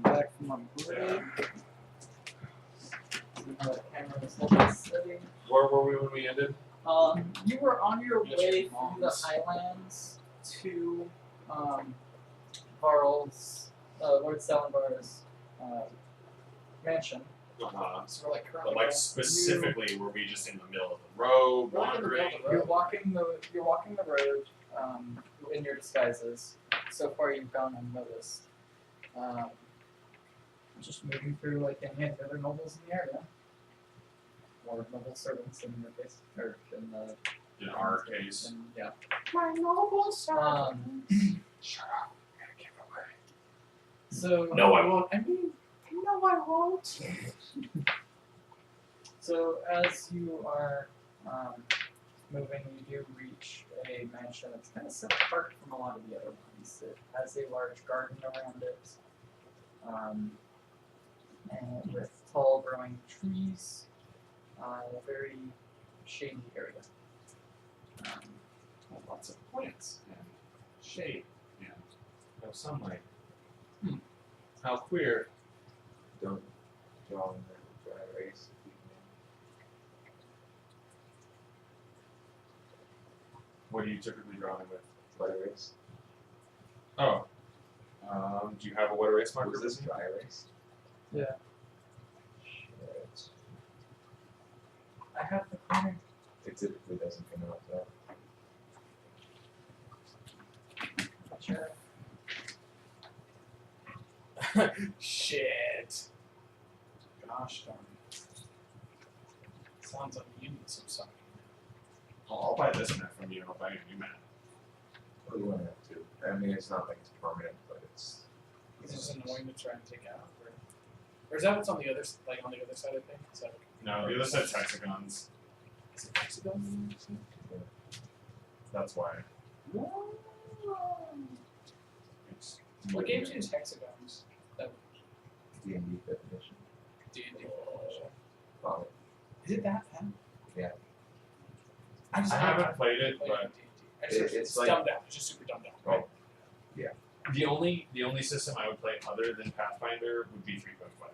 back from my break. The camera is holding steady. Where were we when we ended? You were on your way through the highlands to Varl's, Lord Salenbar's mansion. Uh-huh. So we're like But currently like specifically, were we just in the middle of the road, wandering? You're walking the road in your disguises. So far, you've gone unnoticed. Just moving through like any of the other nobles in the area, or noble servants in your case, or In our case. yeah. My noble servant. Shut up. I gotta give away. So No, I won't. I mean, no, I won't. So as you are moving, you do reach a mansion that's kind of set apart from a lot of the other ones. It has a large garden around it, and with tall growing trees, a very shady area. Lots of plants and shade and no sunlight. How queer. Don't draw in the dry erase. What do you typically draw in with? Dry erase. Oh. Do you have a wet erase marker? Was this dry erase? Yeah. Shit. I have the corner. It typically doesn't come out that. Sure. Shit. Gosh darn it. Sounds like you need some sucking. I'll buy this map from you and I'll buy you a new map. Well, you won't have to. I mean, it's not like it's permanent, but it's. It's just annoying to try and take out. Or is that what's on the other, like on the other side of things? Is that No, the other side's hexagons. is it hexagon? That's why. It's What games use hexagons? D&D definition. D&D. Oh, Is it that bad? yeah. I just I haven't played it, played but D&D. It's like- dumbed down. It's just super dumbed down. Right? the only system I would play other than Pathfinder would be 3.5.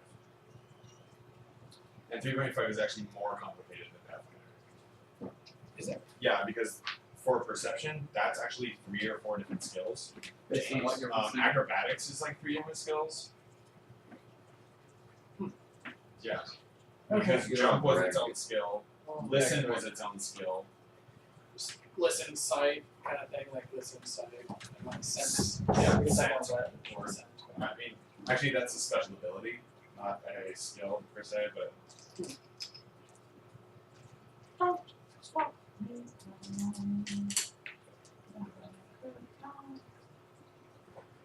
And 3.5 is actually more complicated than Pathfinder. Is it? Yeah, because for perception, that's actually 3 or 4 different skills. Based on what you're receiving. Acrobatics is like 3 different skills. Yeah. Because You jump don't was its brag. own skill. Well, Listen was its own skill. Just listen, sight kind of thing, like listen, sight, and like sense. Yeah, it's sense. all that. Or, I mean, actually, that's a special ability, not a skill per se, but.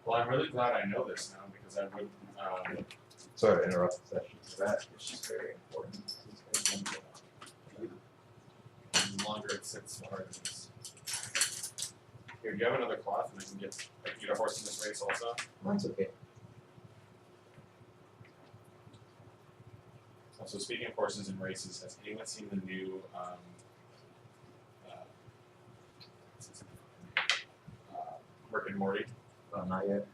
Well, I'm really glad I know this now because I would. Sorry to interrupt the session for that. It's just very important. The longer it sits, the harder it is. Here, do you have another cloth and I can get a horse in this race also? That's okay. Also, speaking of horses and races, has anyone seen the new Rick and Morty? Not yet.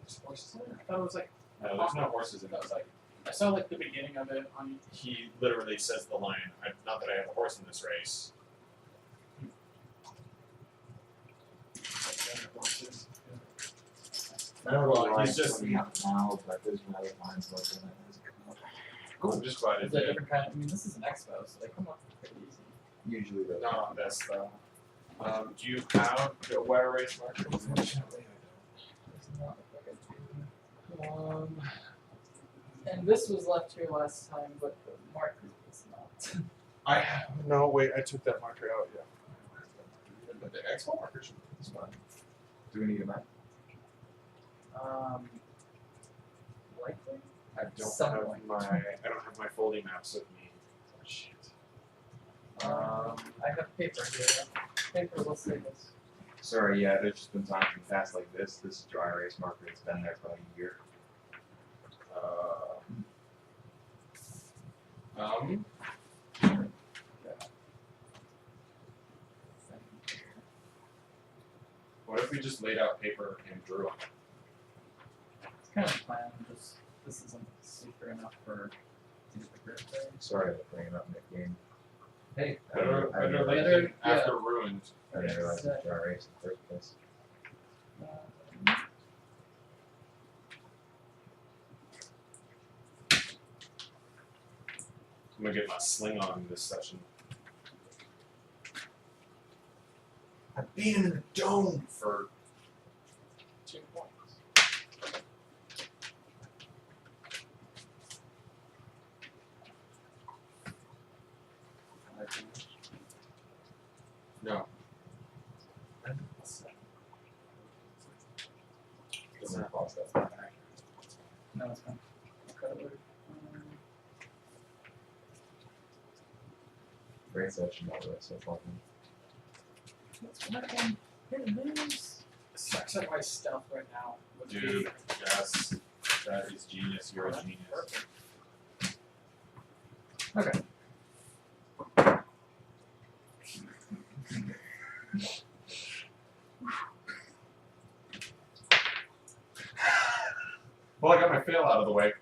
There's horses in it? I thought it was like, No, there's no horses in that it. was like, I saw like the beginning of it on He literally says the line, not that I have a horse in this race. horses. I don't Well, know why he's it's just- coming out now, but there's no other lines like that. I'm just glad it It's a did. different kind. I mean, this is an expo, so they come up pretty easy. Usually the. Not on this though. Do you have a wet erase marker? It's not like I do. And this was left here last time, but the marker is not. I have. No, wait, I took that marker out, yeah. But the expo marker should be fine. Do we need a map? Likely. I don't Somewhat. I don't have my folding maps with me. Oh, shit. I have paper here. Paper, let's say this. Sorry, yeah, there's just been times in the past like this. This is dry erase marker. It's been there for like a year. What if we just laid out paper and drew on it? kind of the plan. Just this isn't secret enough for the group thing. Sorry for bringing up Nick game. Hey, I didn't- I better didn't- late better- than yeah. after ruined. I didn't realize it Yes. was dry erase in the first place. I'm gonna get my sling on this session. I beat him in the dome for 2 points. no. It's not false, that's not accurate. No, it's fine. Incredibly. Great session, by the way, so far. That's what one. Here it is. Sucks at my stuff right now. With Dude, the- yes. That is genius. You're a genius. Perfect. Okay. Well, I got my fail out of the way.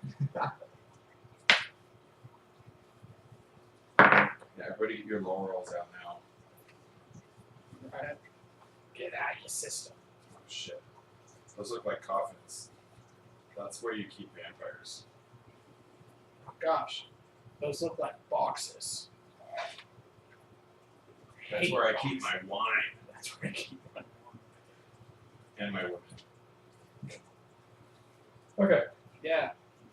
Yeah, everybody get your low rolls out now. Alright. Get out of your system. Oh shit. Those look like coffins. That's where you keep vampires. Oh gosh. Those look like boxes. That's Hate where I boxes. keep my wine That's where I keep my and my women. Okay. Yeah.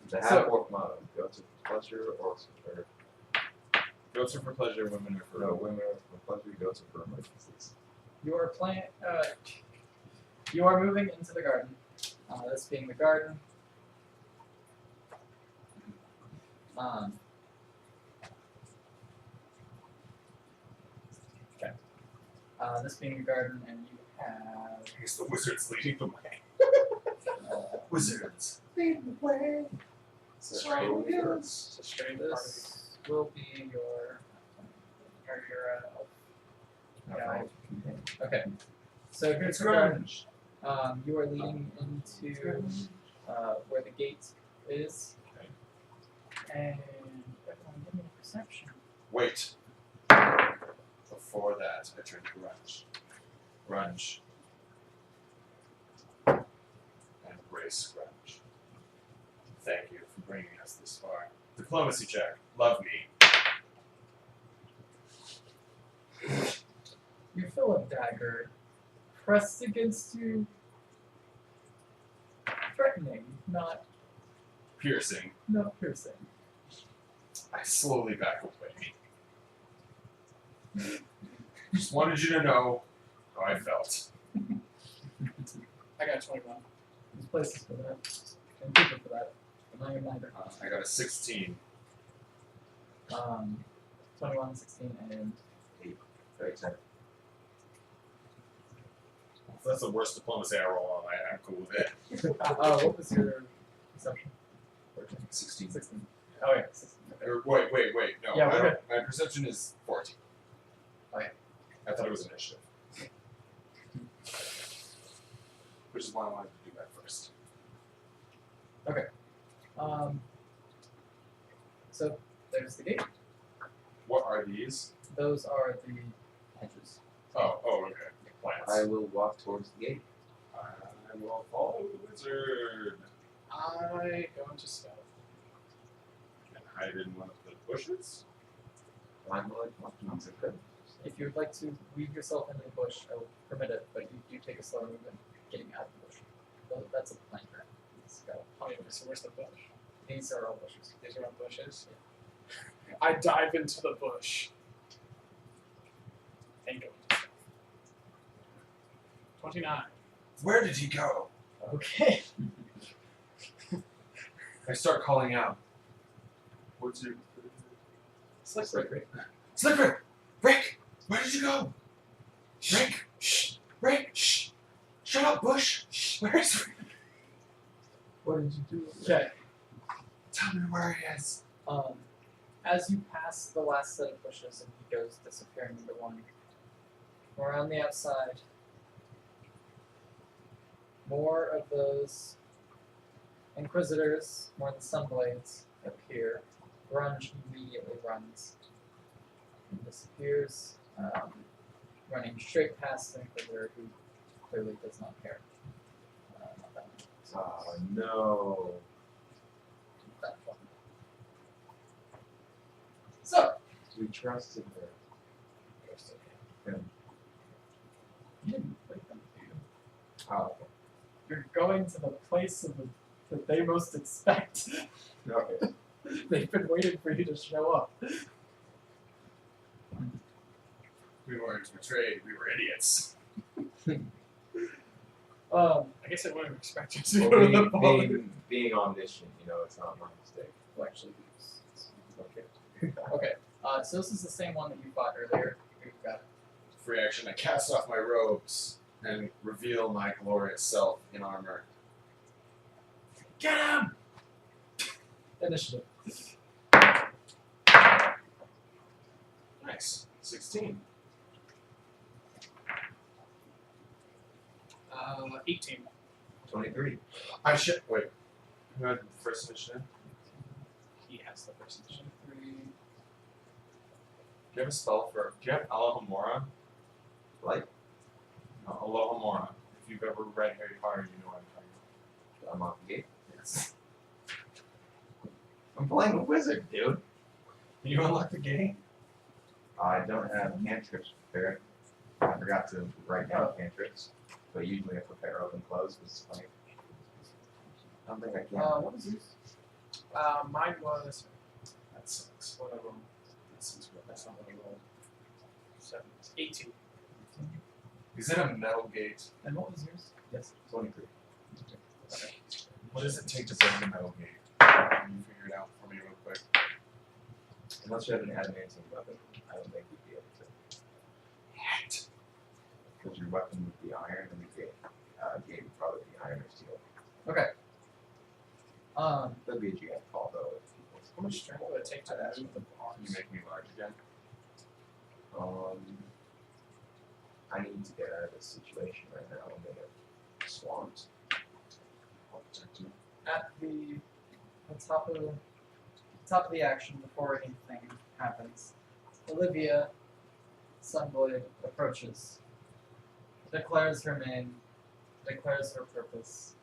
The So- half-orc motto, go to pleasure or for Goats are for pleasure, women are for no women are for pleasure, goats are for emergencies. You are playing. You are moving into the garden. This being the garden. Okay. This being the garden, and you have. I guess the wizard's leading the way. Uh, Wizards. lead the way. Straight It's a straight part of This will be your. Or your. Guide. Okay. So here's the garden. You are leading into where the gate is. Okay. And everyone give me a perception. Wait. Before that, I turn to grunge. Grunge. And brace grunge. Thank you for bringing us this far. Diplomacy check. Love me. You feel a dagger pressed against you. Threatening, not Piercing. piercing. I slowly back away. Just wanted you to know how I felt. I got 21. There's places for that. And people for that. But not neither. I got a 16. 21, 16, and very 10. If that's the worst diplomacy I roll on, I'm cool with it. what was your perception? 16. 16. Oh yeah, 16. Okay. Or wait. No, Yeah, we're good. my perception is 14. Okay. I thought it was initiative. Which is why I wanted to do that first. So there's the gate. What are these? Those are the hedges. Oh, okay. Plants. I will walk towards the gate. I will follow the wizard I go into stealth. and hide in one of the bushes. I'm like, walking good. If you would like to weave yourself into the bush, I will permit it, but you do take a slower movement getting out of the bush. That's a planter. It's got a Wait, pop. so where's the bush? These are all bushes. These are all bushes? I dive into the bush. And go into stealth. 29. Where did he go? Okay. I start calling out. What's your Slippery. Slipper! Rick! Where did you go? Rick! Shh! Rick! Shh! Shut up, Bush! Shh! Where's Rick? What did you do? Okay. Tell me where he is. As you pass the last set of bushes and he goes disappearing into one, around the outside, more of those Inquisitors, more than Sunblades, appear. Grunge immediately runs and disappears, running straight past the Inquisitor, who clearly does not care. About that one. Oh no. That one. So, We trusted her. you didn't wake them, do you? Oh, You're going to the place that they most expect. okay. They've been waiting for you to show up. We weren't betrayed. We were idiots. I I guess I wouldn't expect you to Well, go to the bar. being omniscient, it's not my mistake. well, actually, okay. Okay. So this is the same one that you fought earlier. We've got Free action. I cast off my robes and reveal my glorious self in armor. get him. Initiative. Nice. 16. 18. 23. I should wait. Who had the first initiative? He has the first edition. 3. Do you have a spell for? Do you have Alohomora? Like, No, Alohomora. If you've ever read Harry Potter, you know what I'm talking I'm off the gate. about. Yes. I'm playing a wizard, dude. Can you unlock the game? I don't have cantrips prepared. I forgot to write down cantrips, but usually I prepare open close because like, I don't think I can. What was yours? Mine was That sucks. one of them. That's not what I rolled. 18. Is it a metal gate? And what was yours? Yes. 23. What does it take to break a metal gate? Can you figure it out for me real quick? Unless you have an adamantine weapon, I don't think you'd be able to. What? Because your weapon would be iron, and the gate would probably be iron or steel. Okay. That'd be a GM call though. If How much strength would it take to move the Can bars? you make me large again? I need to get out of this situation right now. I'm gonna get swamped. I'll protect you. At the top of the action, before anything happens, Olivia Sunblade approaches, declares her name, declares her purpose.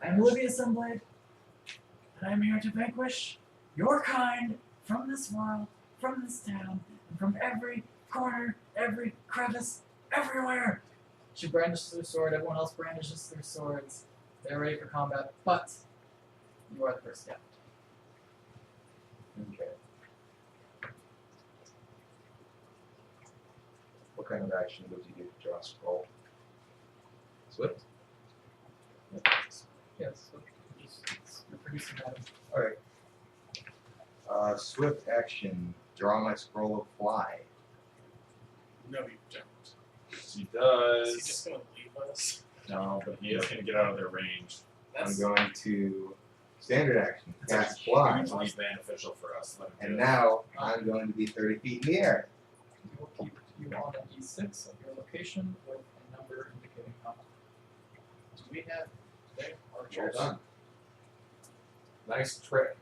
I am Olivia Sunblade, and I am here to vanquish your kind from this world, from this town, and from every corner, every crevice, everywhere. She brandishes her sword, everyone else brandishes their swords. They're ready for combat, but you are the first step. Okay. What kind of action would you do to draw a scroll? Swift? Yes, so you're producing that. Alright. Swift action. Draw my scroll of fly. No, you don't. He Is does. he just gonna leave us? No, but he is going to get out of their range. That's I'm going to standard action. It's Cast fly. hugely beneficial for us. Let him And do it. now I'm going to be 30 feet in the air. We will keep you on an E6 of your location with a number indicating combat. Do we have there Well archers? done. Nice trick.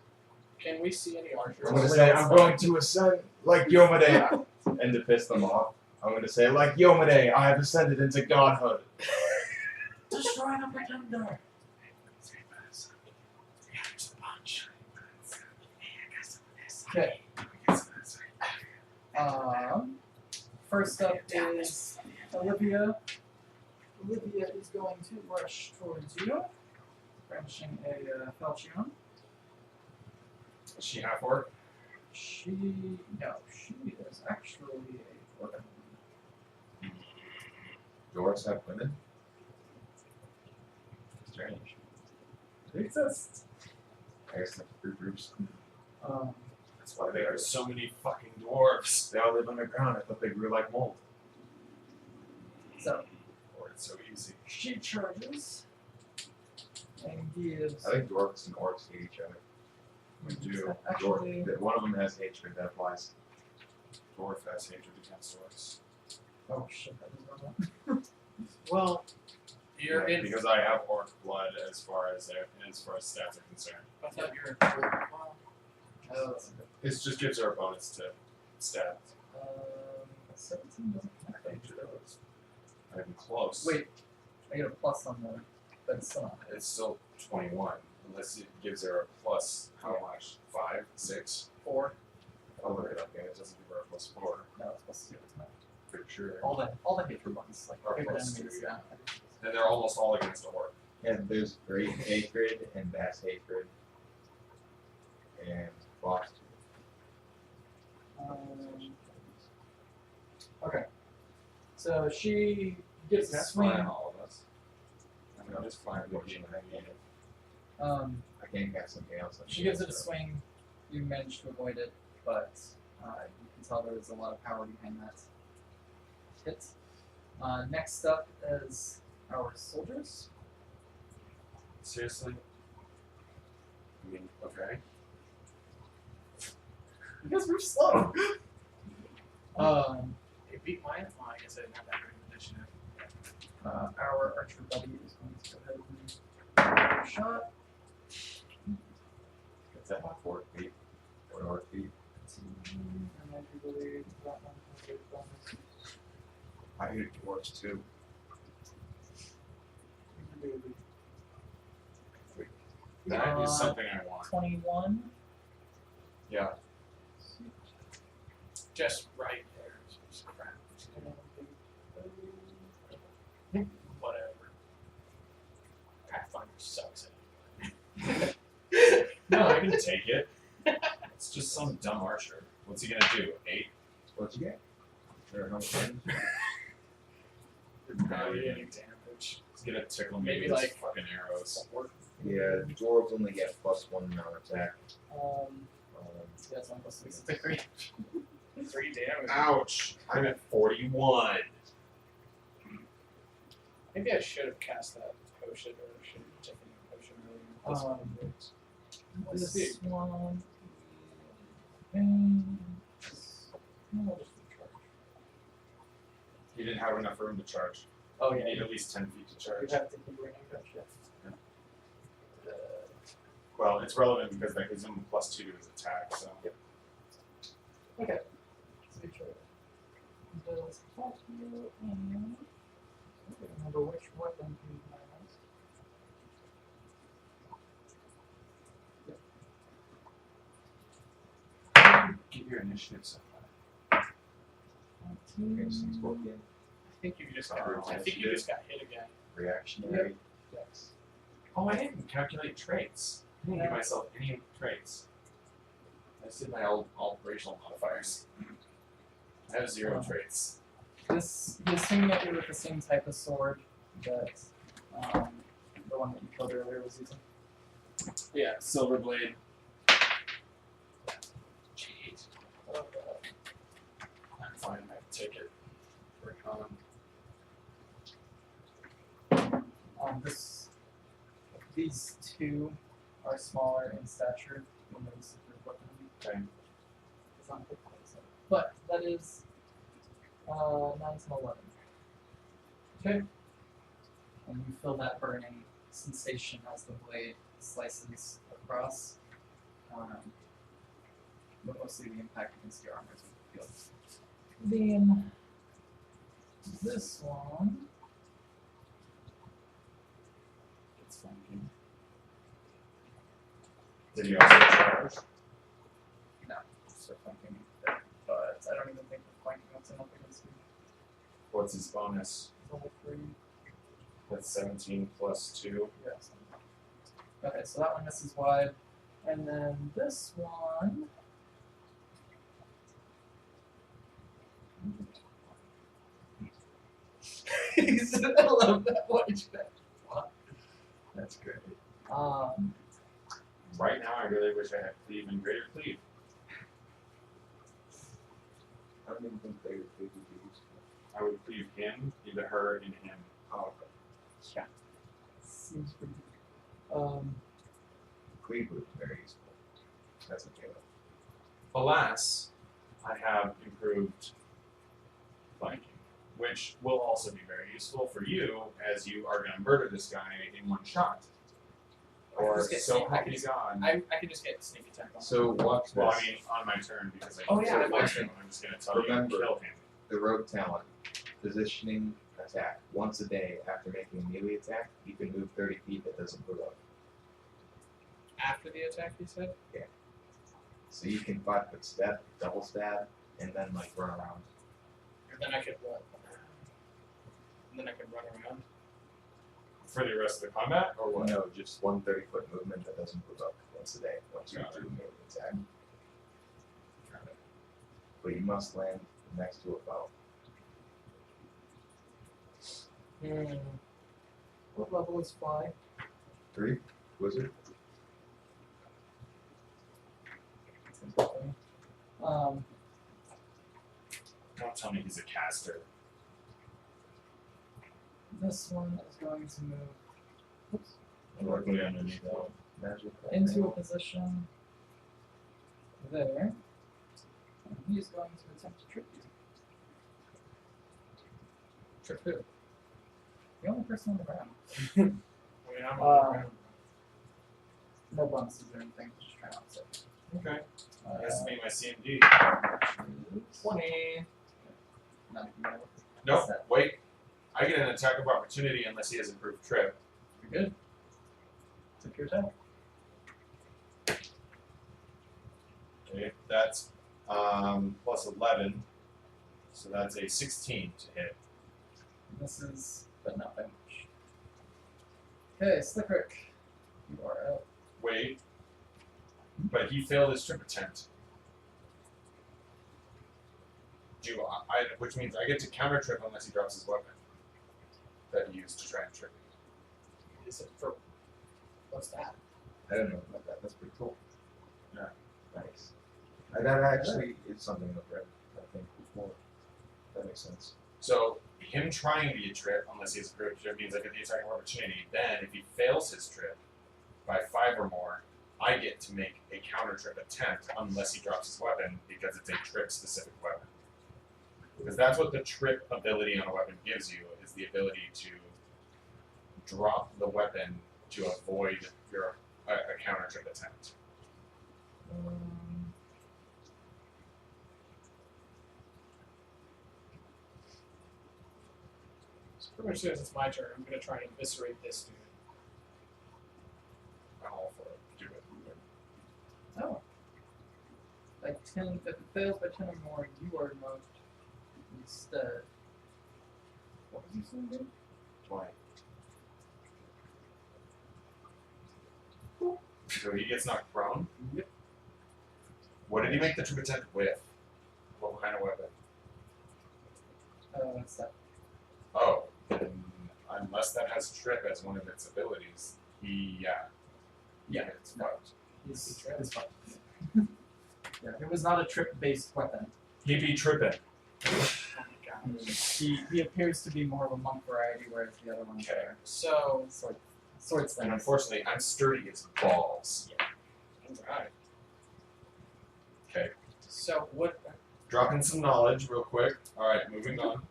Can we see any archers? I'm going to say I'm going to ascend like Yomade. And to piss them off, I'm going to say like Yomade, I have ascended into godhood. Destroy the pretender! Okay. First up is Olivia. Olivia is going to rush towards you, brandishing a falchion. Is she half orc? She is actually a woman. Dwarves have women? Strange. They exist. I guess that's three groups. That's why there are so many fucking dwarves. They all live underground. I thought they grew like mold. So Or it's so easy. she charges and gives. I think dwarves and orcs hate each other. We do. Actually, One of them has hatred that applies. Dwarf has hatred against orcs. oh shit, that was wrong. Well, You're in. Because I have orc blood as far as stats are concerned. I thought you were in. Well, Oh, It just gives her a bonus to stats. 17 doesn't count. I'm close. Wait, I get a plus on the, but it's still not. It's still 21, unless it gives her a plus, how much? 5, 6? 4. Oh, right, okay, it doesn't give her a plus 4. No, it's plus 2. It's not. For sure. All the hatred ones, like Or favorite plus enemies. 2, Yeah. And they're almost all against orc. And there's great hatred and vast hatred. And boss. Okay. So she gets a That's swing. fine, all of us. I mean, just fine with being negative. I can't cast something else. She gives it a swing. You manage to avoid it, but you can tell there is a lot of power behind that hit. Next up is our soldiers. Seriously? I mean, okay. Because we're slow. They beat mine. Well, I guess I didn't have that great of initiative. Our archer buddy is going to go ahead and shot. It's at 4 feet. 4 feet. And I do believe that one has a bonus. I hit dwarves too. That is something I want. 21. Yeah. Just right there. Just crap. Whatever. Pathfinder sucks at No, I can take it. It's just some dumb archer. What's he gonna do? 8? What'd you get? Sure, how much damage? No, it. he Any damage. He's gonna tickle me Maybe with like- his fucking arrows. Yeah, dwarves only get +1 non-attack. Yeah, it's not plus 6. It's a 3. 3 damage. Ouch! I'm at 41. Maybe I should have cast that potion or should have taken the potion earlier. This one. And no, just the charge. He didn't have enough room to charge. Oh You yeah, need at least 10 feet to you charge. have to keep bringing that shit. Well, it's relevant because that gives him +2 to his attack, so. Okay. So you try it. Does attack you and I don't remember which weapon he has. Give your initiative so far. Okay, so it's working. I think you just got hit again. Reactionary. Yes. Oh, I didn't calculate traits. I didn't give myself any traits. I just did my old operational modifiers. I have 0 traits. He's swinging at you with the same type of sword that the one that you killed earlier was using. Yeah, silver blade. Jeez. I'm fine, I have to take it. We're on. These two are smaller in stature than those weapon. Okay. It's not good for it, but that is 9 to 11. Okay. And you feel that burning sensation as the blade slices across. But mostly the impact against your armor is what you feel. Then this one. It's flanking. Did you also charge? No, just flanking. But I don't even think the flanking was enough against you. What's his bonus? It's only 3. That's 17 plus 2. Yeah, okay, so that one misses wide. And then this one. I love that watch back. That's great. Right now, I really wish I had cleave and greater cleave. I don't even think they would be used. I would cleave him, either her and him. Oh, okay. Yeah. Seems pretty good. Cleveland is very useful. That's okay though. Alas, I have improved flanking. which will also be very useful for you as you are going to murder this guy in one shot. I Or can just get so sneak- help me God. I can just get sneak attack on. So watch this. Well, I mean, on my turn because I Oh, used yeah, it my once, turn. I'm just going to tell you Remember. to kill him. The rogue talent. Positioning attack. Once a day after making a melee attack, you can move 30 feet that doesn't move up. After the attack, you said? So you can 5-foot step, double stab, and then like run around. And then I could what? And then I could run around. For the rest of the combat, or what? No, just one 30-foot movement that doesn't move up once a day once you Got do it. a melee attack. Got it. But you must land next to a foe. What level is fly? 3? Wizard? Don't tell me he's a caster. This one is going to move Directly underneath him. Magic. into a position there. And he's going to attempt to trip you. Trip who? The only person on the ground. I mean, I'm on the ground. No bonuses or anything, just try not to. Okay. That's me, my CMD. 20. Not even know. Nope, wait. I get an attack of opportunity unless he has improved trip. You're good. Took your attack. Okay, that's plus 11. So that's a 16 to hit. Misses, but not by much. Okay, Slickrick. You are out. Wait. But he failed his trip attempt. Which means I get to counter trip unless he drops his weapon that he used to try and trip me. Is it for what's that? I don't know about that. That's pretty cool. Yeah. Nice. That actually is something I've read, I think, before. That makes sense. So him trying the trip, unless he has a trip means I get the attack of opportunity. Then if he fails his trip by 5 or more, I get to make a counter trip attempt unless he drops his weapon because it's a trip specific weapon. Because that's what the trip ability on a weapon gives you, is the ability to drop the weapon to avoid your a counter trip attempt. So pretty much as soon as it's my turn, I'm gonna try and eviscerate this dude. I'm all for it. Do it. Oh. By 10, if it fails by 10 or more, you are moved instead. What was you saying, dude? 20. So he gets knocked prone? Yep. What did he make the trip attempt with? What kind of weapon? What's that? Oh, then unless that has trip as one of its abilities, yeah, it's fucked. He's fine. Yeah, it was not a trip-based weapon. He be tripping. Oh my god. He appears to be more of a monk variety, whereas the other ones are So, sword And slingers. unfortunately, I'm sturdy as balls. alright. Okay, So what? dropping some knowledge real quick. All right, moving on.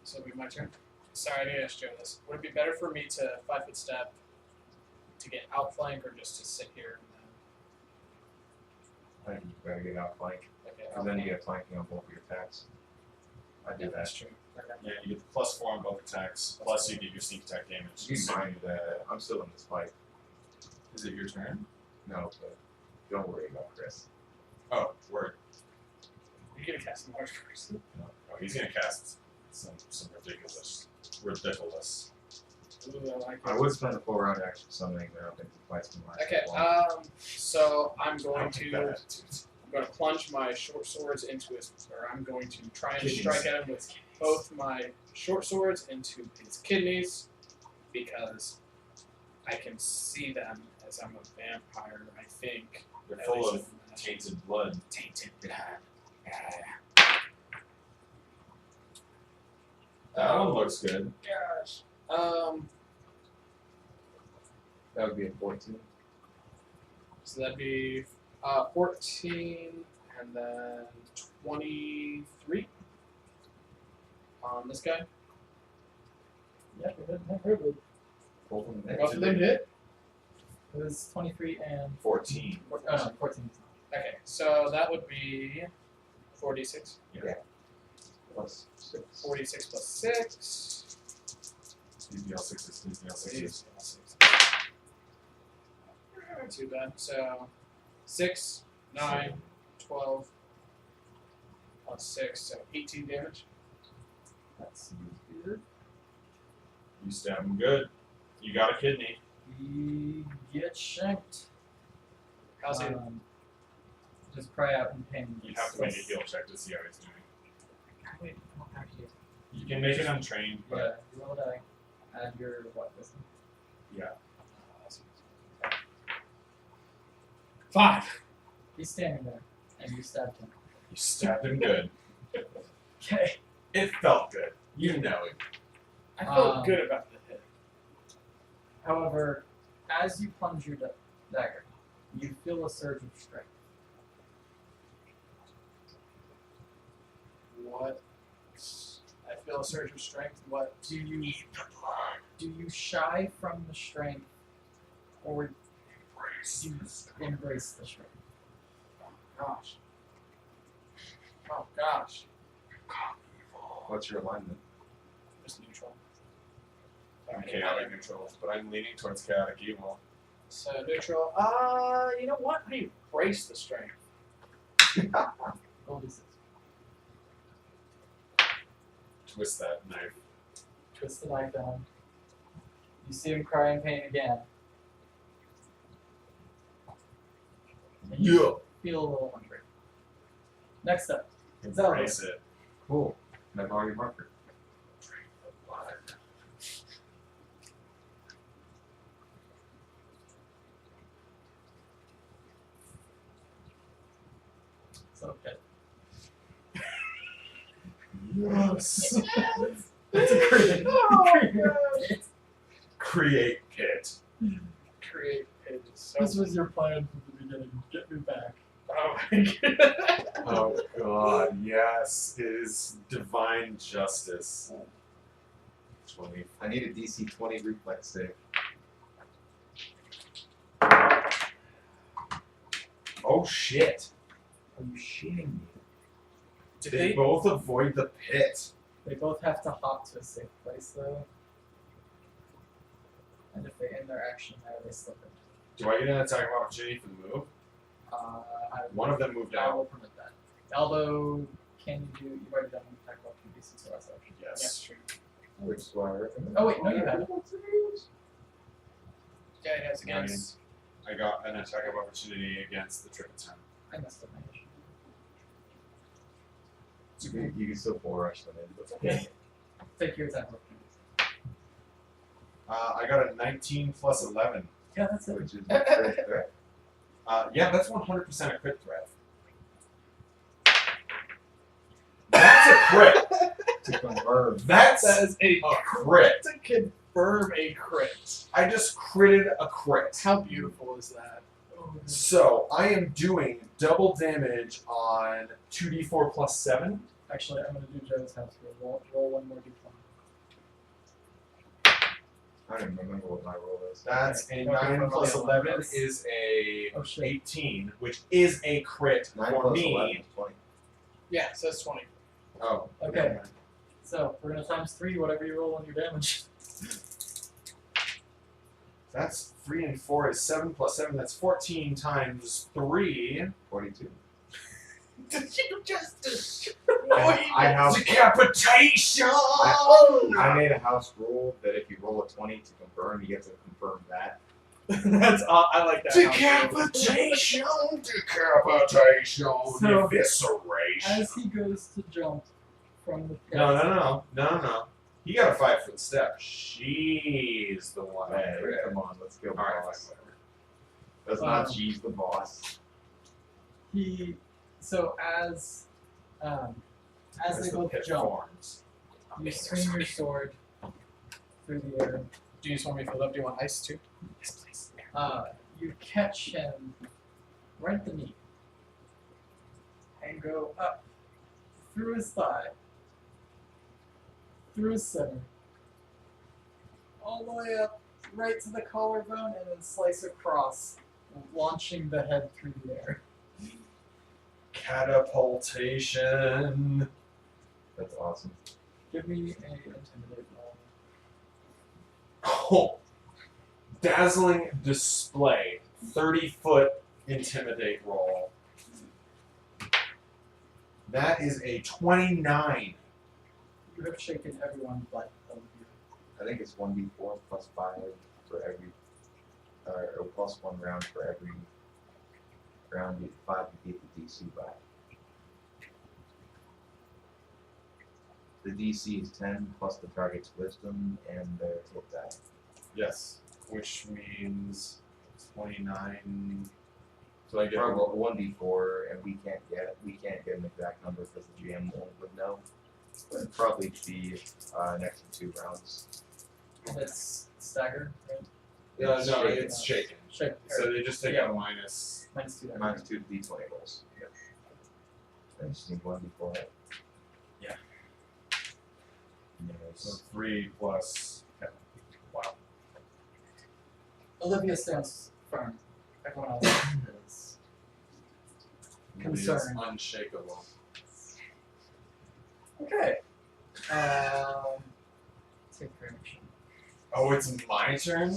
So it'll be my turn. Sorry, I didn't ask Joe this. Would it be better for me to 5-foot step to get outflank, or just to sit here? I think you better get outflank. Okay, Because then you get flanking on both of your attacks. I do yeah, that. that's true. Okay. Yeah, you get the +4 on both attacks, plus you get your sneak attack damage. Keep in mind that I'm still in this fight. Is it your turn? No, but don't worry about Chris. Oh, word. You're gonna cast a large person. Oh, he's gonna cast some ridiculous. Ooh, I like I it. would spend a full round actually summoning, but I don't think the fight's gonna last Okay, that long. so I'm I going don't think that to attitude. plunge my short swords into his, or I'm going to try and Kidneys. strike at him with both my short swords into his kidneys, because I can see them as I'm a vampire, I think. They're At full least of in the- tainted blood. tainted blood. That one looks good. Gosh. That would be a 14. So that'd be 14 and then 23. on this guy. Yeah, we didn't have really. Both of them hit. Both of them hit. It was 23 and 14. 14. Okay, so that would be 46. Plus 6. 46 plus 6. These DL6s, these DL6s. Not too bad. So 6, 9, 12, plus 6, so 18 damage. That seems good. You stab him good. You got a kidney. He gets shanked. How's he? Just cry out in pain. You have to make a heal check to see how he's doing. Wait, I don't have to. You can make it untrained, Yeah, but roll die. Add your what? Wisdom. yeah. 5. He's standing there, and you stabbed him. You stabbed him good. Okay. It felt good. You know it. I felt good about the hit. However, as you plunge your dagger, you feel a surge of strength. What? I feel a surge of strength. What? Do you shy from the strength, or do you embrace the strength? Gosh. Oh gosh. What's your alignment? Just neutral. I'm chaotic neutral, but I'm leaning towards chaotic evil. So neutral. You know what? I embrace the strength. Roll d6. Twist that knife. Twist the knife down. You see him cry in pain again. And you feel a little hungry. Next up, Zelda. Embrace it. Cool. Can I borrow your marker? It's okay. Yes. That's a crit. Create pit. Create pages. So This was your plan from the beginning. Get me back. oh my god. Oh god, yes. It is divine justice. 20. I need a DC 20 reflex save. Oh shit. Are you shitting me? Did They both avoid the pit. They both have to hop to a safe place, though. And if they end their action there, they slip it. Do I get an attack of opportunity for the move? One of them moved I will out. permit that. Although, can you do? You've already done an attack of opportunity since the last action. Yes. true. Which is why I recommend. Oh wait, no, you haven't. Yeah, it has against. I got an attack of opportunity against the triple 10. I messed up my issue. You can still full rush them in. But Okay. Take your attack of opportunity. I got a 19 plus 11. Yeah, that's it. which is a crit threat. Yeah, that's 100% a crit threat. That's a crit. To confirm. That's That is a crit. to confirm a crit. I just critted a crit. How beautiful is that? So I am doing double damage on 2d4 plus 7. Actually, I'm gonna do Joe's house rule. Roll one more d20. I don't even remember what my roll is. That's a Okay. 9 plus Okay. 11 is a Oh shit. 18, which is a crit 9 for plus me. 11 is 20. Yeah, so that's 20. Oh, Okay. So we're gonna times 3 whatever you roll on your damage. That's 3 and 4 is 7 plus 7. That's 14 times 3. 42. Did you just destroy I have. Decapitation! I made a house rule that if you roll a 20 to confirm, you have to confirm that. That's I like that. Decapitation! Decapitation! So, Evisceration! As he goes to jump from the pit. No. He got a 5-foot step. She's the one. Hey, come on, let's go, Alright, boss. whatever. That's not she's the boss. So as As they the both pit jump, forms. you swing your sword through the air. Do you just want me to fill up? Do you want ice too? Yes, please. You catch him right at the knee and go up through his thigh through his center. All the way up, right to the collarbone, and then slice across, launching the head through the air. Catapultation. That's awesome. Give me a intimidate roll. Oh, dazzling display. 30-foot intimidate roll. That is a 29. You have shaken everyone but you. I think it's 1d4 plus 5 for every, or plus 1 round for every round. 5 you beat the DC by. The DC is 10 plus the target's wisdom and their hit die. Yes, which means 29. So I get a From roll. 1d4, and we can't get an exact number because the GM would know. But it'd probably be next to 2 rounds. And it's staggered, right? No, shaken. it's shaken. Shake. So they just take out a minus. Minus 2 damage. Minus 2 to d20 rolls. Yep. And you just need 1d4. Yeah. Yes. So 3 plus. Okay. Wow. Olivia stands firm. Everyone else is It's concerned. unshakable. Okay. Take your action. Oh, it's my turn?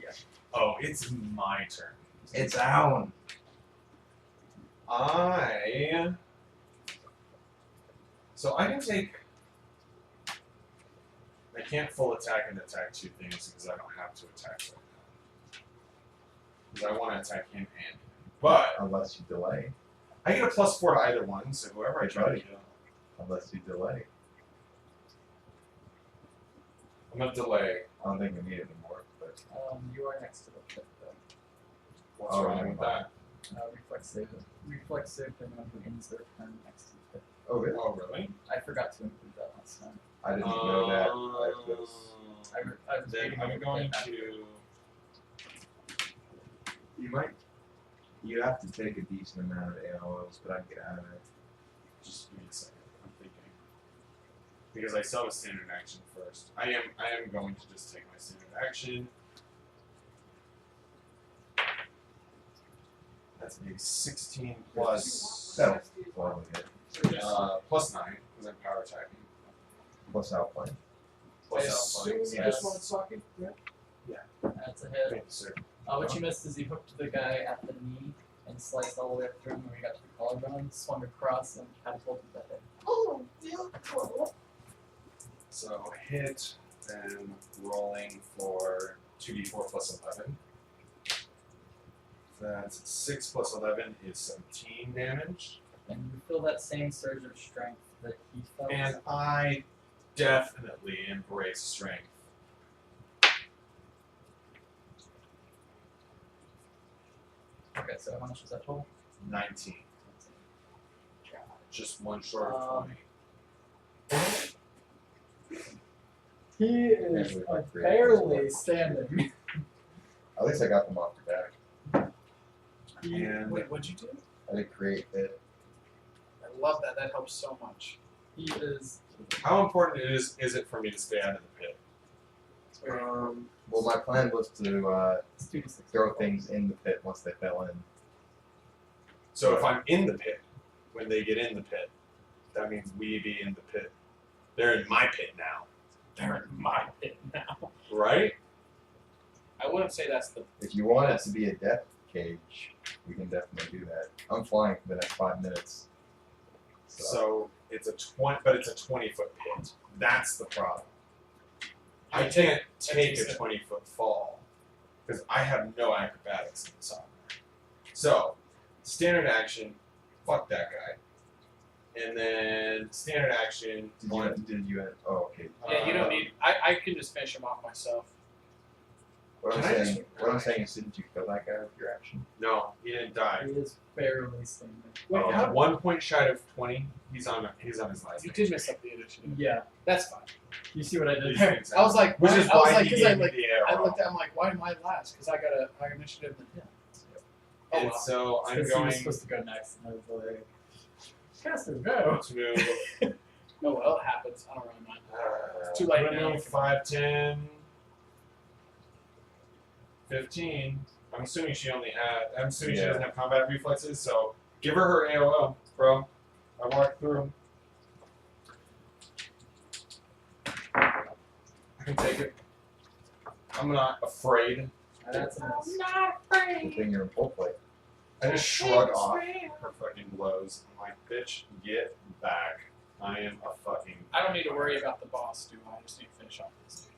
Yeah. Oh, it's my turn. It's down. So I can take. I can't full attack and attack 2 things because I don't have to attack right now. Because I want to attack him and him. But Unless you delay. I get a +4 to either one, so whoever I try to kill. Unless you delay. I'm gonna delay. I don't think we need it anymore. But You are next to the pit, though. What's Oh, wrong never with mind. that? Reflex save. Reflex save for anyone who ends their turn next to the pit. oh, really? Oh, really? I forgot to include that last time. I didn't know that. I was, I was Then reading I'm the going pit to. you might. You have to take a decent amount of AOs, but I can get out of it. Just give me a second. I'm thinking. Because I still have a standard action first. I am going to just take my standard action. That's maybe 16 plus That'll probably hit. plus 9 because I'm power attacking. Plus outplay. Plus Assume outflank. you just want socket? Yeah. That's a hit. Thank you, sir. What you missed is you hooked the guy at the knee and sliced all the way up through him when we got to the collarbone, swung across and catapulted the head. Oh, So hit, then rolling for 2d4 plus 11. That's 6 plus 11 is 17 damage. And you feel that same surge of strength that he felt. And I definitely embrace strength. Okay, so how much was that total? 19. Just one short of 20. He is Yeah, we were barely standing. At least I got them off the back. And Wait, what'd you do? I did create it. I love that. That helps so much. He is. how important is it for me to stay out of the pit? It's very Well, my plan was to It's 2 to 6. throw things in the pit once they fell in. So if I'm in the pit, when they get in the pit, that means we be in the pit. They're in my pit now, They're in my pit now. right? I wouldn't say that's the. If you want it to be a death cage, we can definitely do that. I'm flying for the next 5 minutes. So it's a 20, but it's a 20-foot pit. That's the problem. I You can't take a decent. 20-foot fall because I have no acrobatics in this armor. So standard action, fuck that guy, and then standard action. Did you oh, okay. Yeah, you don't need. I can just finish him off myself. What I'm Can I saying, just- what I'm saying is, didn't you kill that guy with your action? No, he didn't die. He is barely standing. Wait, Oh, how? 1 point shy of 20. He's on his last. You did mess up the initiative. Yeah. That's fine. You see what I did These there? things I was like, Which why- is I was why like, he 'cause gave I me like, the arrow. I looked at. I'm like, why am I last? Because I got a higher initiative than him. Oh And well. so I'm Because he was going supposed to go next, and I was like, Caster, go. to Oh well, it happens. I don't really mind. It's too late I don't now. know, 5, 10, 15. I'm assuming she only had. I'm assuming she doesn't have combat reflexes, so give her AOO, bro. I walked through. I can take it. I'm not afraid. That's a miss. Good thing you're in full plate. I just shrug off her fucking blows. I'm like, bitch, get back. I am a fucking. I don't need to worry about the boss, do I? I just need to finish off this.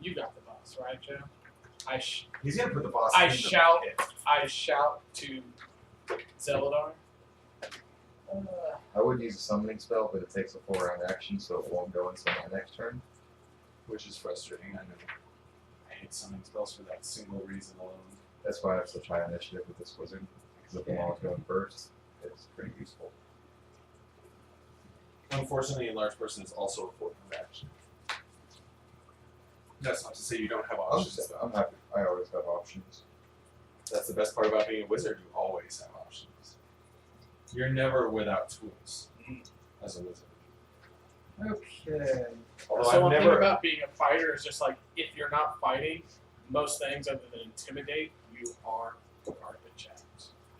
You got the boss, right, Joe? He's gonna put the boss. I in the shout. pit. I shout to Zeladar. I would use a summoning spell, but it takes a 4-round action, so it won't go until my next turn. Which is frustrating. I know. I hate summoning spells for that single reason alone. That's why I have such high initiative with this wizard. Because if the wall's going first, it's pretty useful. Unfortunately, a large person is also a 4-round action. That's not to say you don't have options. I'm happy. I always have options. That's the best part about being a wizard. You always have options. You're never without tools as a wizard. Okay. Although So I've one thing never. about being a fighter is just like if you're not fighting, most things other than intimidate, you are garbage at.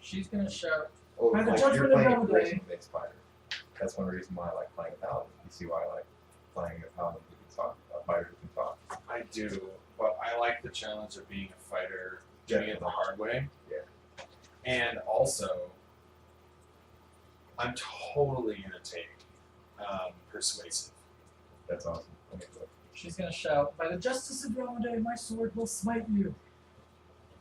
She's gonna shout. Oh, By the like judgment you're of playing a Ramadan. charisma-based fighter. That's one reason why I like playing a paladin. You see why I like playing a paladin who can talk, a fighter who can talk. I do, but I like the challenge of being a fighter, doing it the hard way. Yeah. And also, I'm totally gonna take persuasive. That's awesome. Let me look. She's gonna shout, "By the justice of Ramadan, my sword will smite you."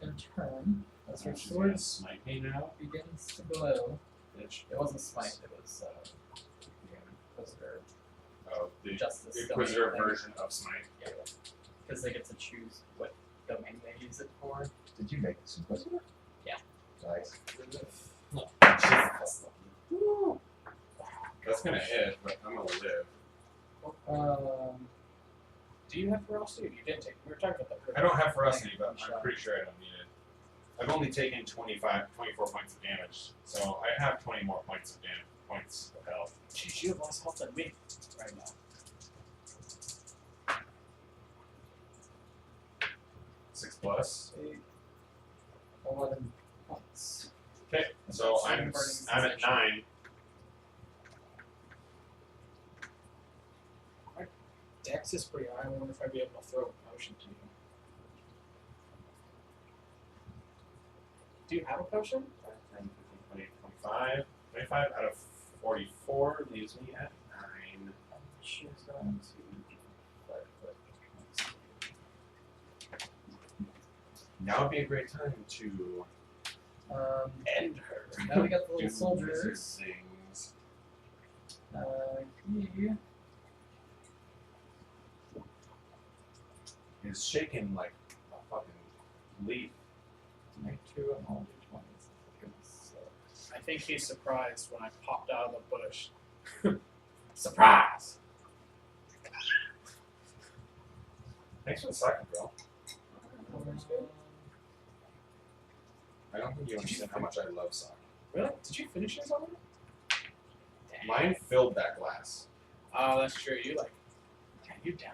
In turn, as her She's gonna sword smite me now, begins to glow. bitch. It wasn't smite. It was Inquisitor Oh, the justice. Inquisitor domain thing. version of smite. Yeah, because they get to choose what domain they use it for. Did you make this inquisitor? Yeah. Nice. That's gonna hit, but I'm gonna live. Do you have ferocity? You didn't take. We were talking about that. I don't have ferocity, but I'm pretty sure I don't need it. I've only taken 24 points of damage, so I have 20 more points of health. Jeez, you have less health than me right now. 6 plus. 8, 11 points. Okay, so I'm at 9. Dex is pretty high. I wonder if I'd be able to throw a potion to you. Do you have a potion? 10, 15, 20, 25. 25 out of 44 leaves me at 9. She's going to. Now would be a great time to End her. Now we got the do little wizard soldiers. things. He Is shaking like a fucking leaf. make 2 and all do 20s. I think he's surprised when I popped out of the bush. Surprise! Thanks for the second, bro. I don't think you understand how much I love sake. Really? Did you finish this already? Mine filled that glass. Oh, that's true. You like. Yeah, you down.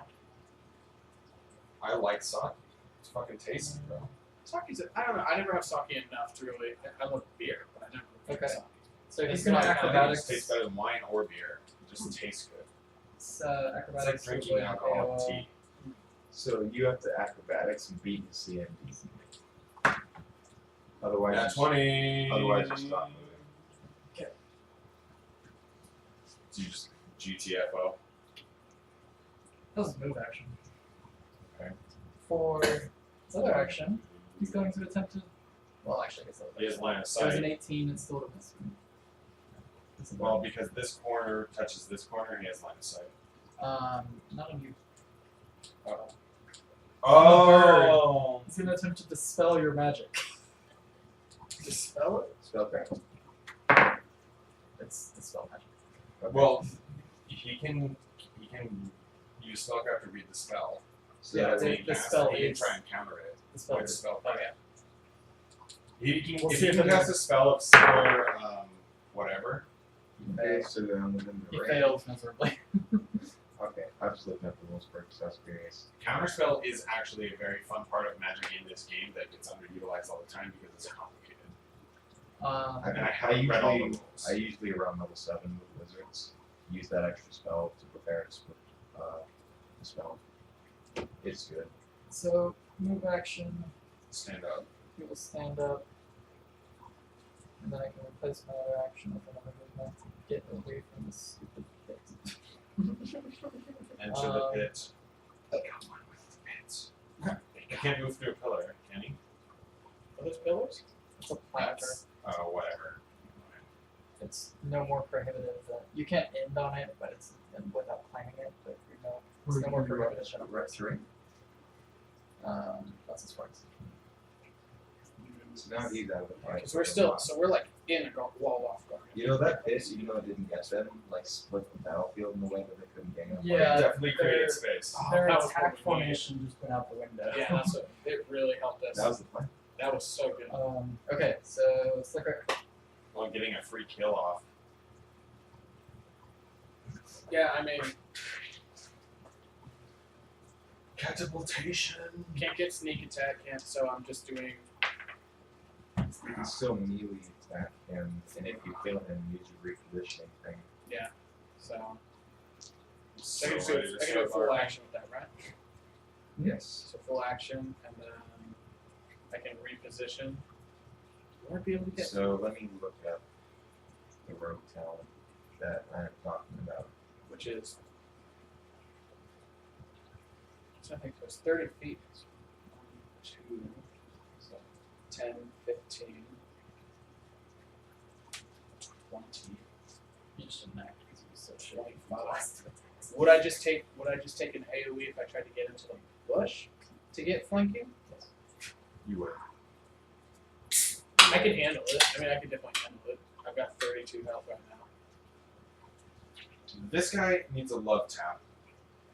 I like sake. It's fucking tasty, bro. Sake's. I don't know. I never have sake enough to really. I love beer, but I never drink Okay. sake. So he's It's gonna not- I think it acrobatics. just tastes better than wine or beer. It just tastes good. It's It's like acrobatics. drinking alcohol AOL. tea. So you have to acrobatics and beat the CMD. Otherwise, Nat 20. otherwise you stop moving. So you just GTFO. That was a move action. Okay. For his other action, he's going to attempt to. Well, actually, I guess that He has line of it was sight. an 18 and still a miss. It's a Well, because this corner touches this corner, he has line of sight. none of you. Oh! He's going to attempt to dispel your magic. Dispel it. Spellcraft. It's dispel magic. Okay. Well, he can use spellcraft to read the spell. So Yeah, that's the- when he the casts spell it. He can is- try and counter it Dispel with is. spellcraft. Oh, yeah. He can, We'll if see he if can it cast a spell of similar whatever, Okay, so then within He the range. fails miserably. Okay, I'm just looking at the rules for success curious. Counterspell is actually a very fun part of Magic in this game that gets underutilized all the time because it's complicated. And I haven't read all the rules. I usually around level 7 with wizards use that extra spell to prepare the spell. It's good. So move action. Stand up. He will stand up, and then I can replace my other action with another movement to get away from this stupid pit. Enter the pit. Come on with the pits. He can't move through a pillar, can he? Are those pillars? It's a planter. Oh, whatever. It's no more prohibitive than you can't end on it, but it's without climbing it. But you know, it's no more prohibitive than a Right terrain. That's as far as. So now he's out of the fight. Because we're still, so we're like in a wall off guard. You know that pit, even though it didn't get them, like split the battlefield in a way that they couldn't gain up. Yeah, Definitely created they're- space. Their that was attack what we needed. formation just went out the window. Yeah, that's what, it really helped us. That was the plan. That was so good. Okay, so Slicker. While getting a free kill off. Yeah, I mean, Catapultation. can't get sneak attack, so I'm just doing. You can still melee attack him, and if you kill him, use your repositioning thing. So So I can ready do, to I can do a start full barking. action with that, right? Yes. So full action, and then I can reposition. Will I be able to get? So let me look up the rogue talent that I'm talking about. Which is. So I think it was 30 feet. 1, 2, so 10, 15, 20. You just didn't act because he was so shitty. 25. Would I just take an AoE if I tried to get into the bush to get flanking? You would. I can handle it. I mean, I can definitely handle it. I've got 32 health right now. This guy needs a love tap.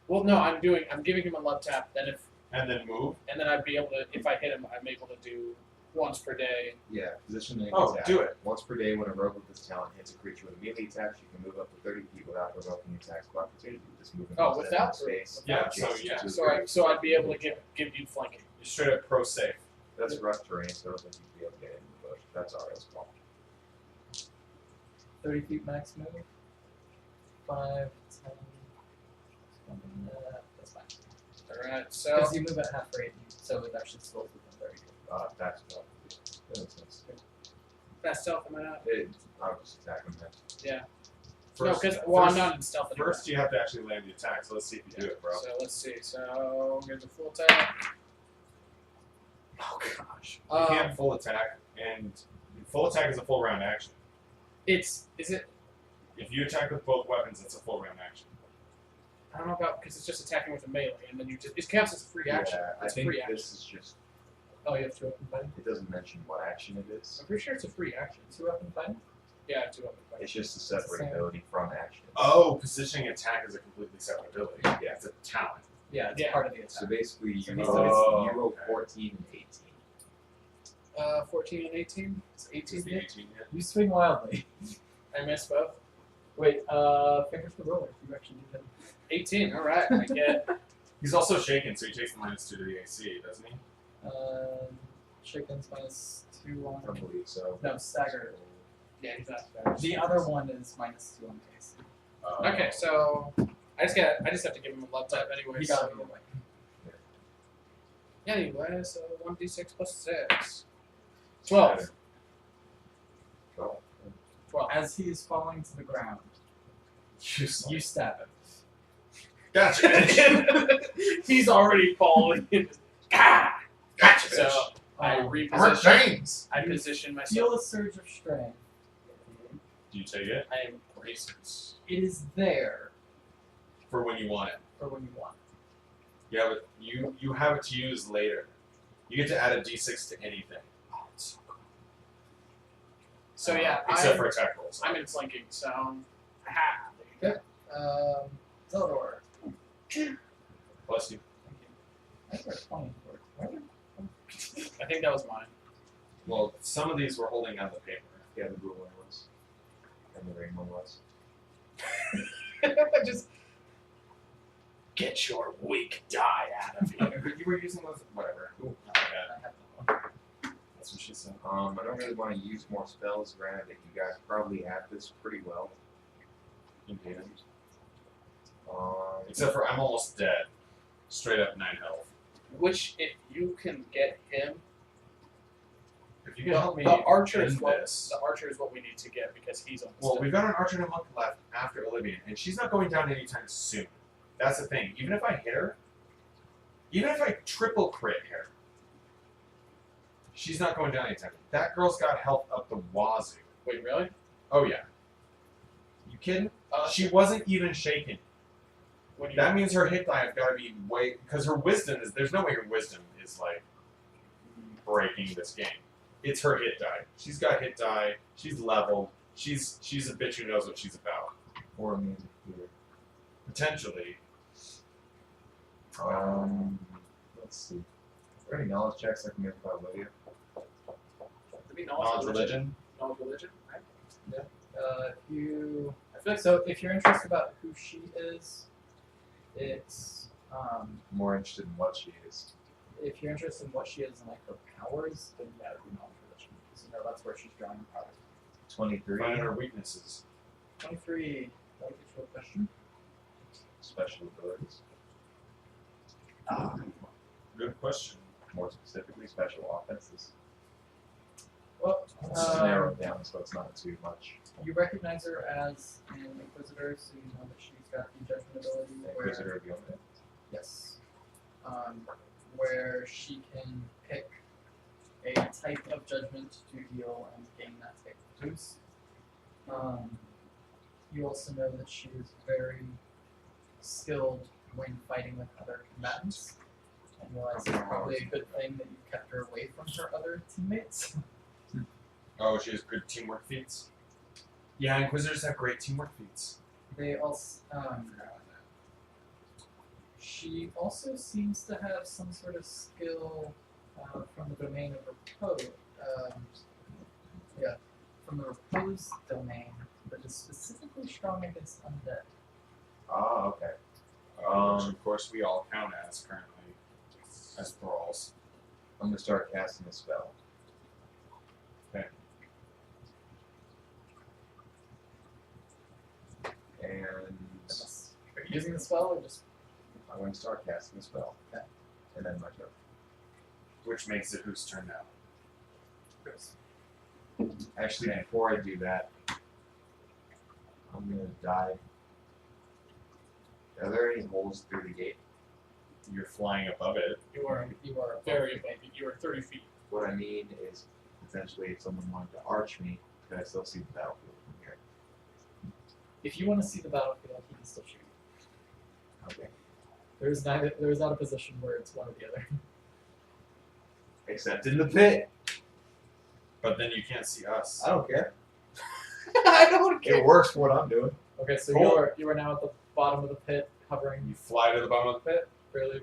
Well, no, I'm giving him a love tap. Then And then move. and then I'd be able to, if I hit him, I'm able to do once per day. Yeah, positioning Oh, attack. do it. Once per day, when a rogue with this talent hits a creature with a melee attack, you can move up to 30 feet without provoking attacks of opportunity. Just moving Oh, instead without in space. Yeah, so adjacent yeah. to the So creature. so I'd be able to give you flanking. You're straight up pro safe. That's rough terrain, so I don't think you'd be able to get into the bush. That's Ariel's call. 30 feet max move. 5, 10. That's fine. All right. So Because you move at half rate, so it actually slows within 30 feet. That's what. That makes sense. fast stealth, am I not? I'll just attack him then. Yeah. First, No, because I'm first- not in stealth anymore. First, you have to actually land the attack. So let's see if you do it, bro. So let's see. So here's a full attack. Oh gosh. You can't full attack, and full attack is a full round action. Is it? If you attack with both weapons, it's a full round action. I don't know about because it's just attacking with a melee, and then you just it counts as a free action. Yeah, I It's a think free action. this is just. Oh, you have 2 weapon fighting? It doesn't mention what action it is. I'm pretty sure it's a free action. 2 weapon fighting? Yeah, 2 weapon fight. It's just a separate Same. ability from action. Oh, positioning attack is a completely separate ability. Yeah. It's a talent. Yeah, it's Yeah. part of the So attack. basically, you So he's roll, doing- you roll okay. 14 and 18. 14 and 18. It's 18 Is the hit. 18 hit? You swing wildly. I missed both. Wait, fingers for the roller. You actually do 18. All right. I get. He's also shaken, so he takes the -2 to the AC, doesn't he? that. Chickens -2 I on. believe so. No, stagger. Yeah, he's not bad. The other one is -2 on case. Okay, so I just have to give him a love tap anyway. You So. got it away. Anyway, so 1d6 plus 6. 12. 12. 12. As he is falling to the ground, you stab him. Gotcha. He's already falling. Ah! Gotcha. So I Um, reposition. James. I position myself. Feel a surge of strength. Do you take it I am bracers. It is there for when you want it? for when you want. Yeah, but you have it to use later. You get to add a D6 to anything. Oh, it's so cool. So yeah, except I'm, for attack rolls. I'm in flanking. So, aha. There you Zeldor. Bless you. I got a 20 for it. Why did- go. I think that was mine. Well, some of these were holding down the paper. Yeah, the ruler was. And the ring one was. Just get your weak die out of here. But you were using those. Whatever. Ooh, Yeah, I have one. that's what she said. I don't really want to use more spells. Granted, that you guys probably have this pretty well. You didn't. Except Except for I'm almost dead. Straight up 9 health. Which, if you can get him, If you can help me the archer in is what this. the archer is what we need to get because he's almost Well, dead. we've got an archer and a monk left after Olivia, and she's not going down anytime soon. That's the thing. Even if I hit her, even if I triple crit her, she's not going down anytime. That girl's got health up the wazoo. Wait, really? Oh yeah. You kidding? She wasn't even shaken. When you That means her hit die have got to be way because her wisdom is. There's no way her wisdom is like breaking this game. It's her hit die. She's got hit die. She's leveled. She's a bitch who knows what she's about. or music theater. Potentially. Let's see. Are there any knowledge checks I can make about Olivia? to be knowledge Religion. Knowledge religion, right? If you I feel like so if you're interested about who she is, it's More interested in what she is. if you're interested in what she is and like her powers, then yeah, it would be knowledge religion. Because you know that's where she's drawing her power. 23. Finding her weaknesses. 23. That was your question. Special abilities. Good question. More specifically, special offenses. Well, Just narrow it down so it's not too much. you recognize her as an Inquisitor, so you know that she's got the judgment ability. Inquisitor of the Omega. Yes. Where she can pick a type of judgment to heal and gain that type of boost. You also know that she is very skilled when fighting with other combatants. And realize it's probably a good thing that you kept her away from her other teammates. Oh, she has good teamwork feats. Yeah, Inquisitors have great teamwork feats. They also, she also seems to have some sort of skill from the domain of repose. From the repose domain that is specifically strong against undead. Ah, okay. Which of course we all count as currently as thralls. I'm gonna start casting a spell. Okay. And Are you using the spell or just I'm gonna start casting a spell. Okay. And then my turn. Which makes it whose turn now? Chris? Actually, before I do that, I'm gonna dive. Are there any holes through the gate? You're flying above it. You are You are very above. You are 30 feet. What I mean is, potentially, if someone wanted to arch me, could I still see the battlefield from here? If you want to see the battlefield, he can still shoot. Okay. There is not a position where it's one or the other. Except in the pit. But then you can't see us. I don't care. I don't It works for what I'm doing. Okay, so Cool. you are now at the bottom of the pit, hovering You fly to the bottom of the pit. fairly.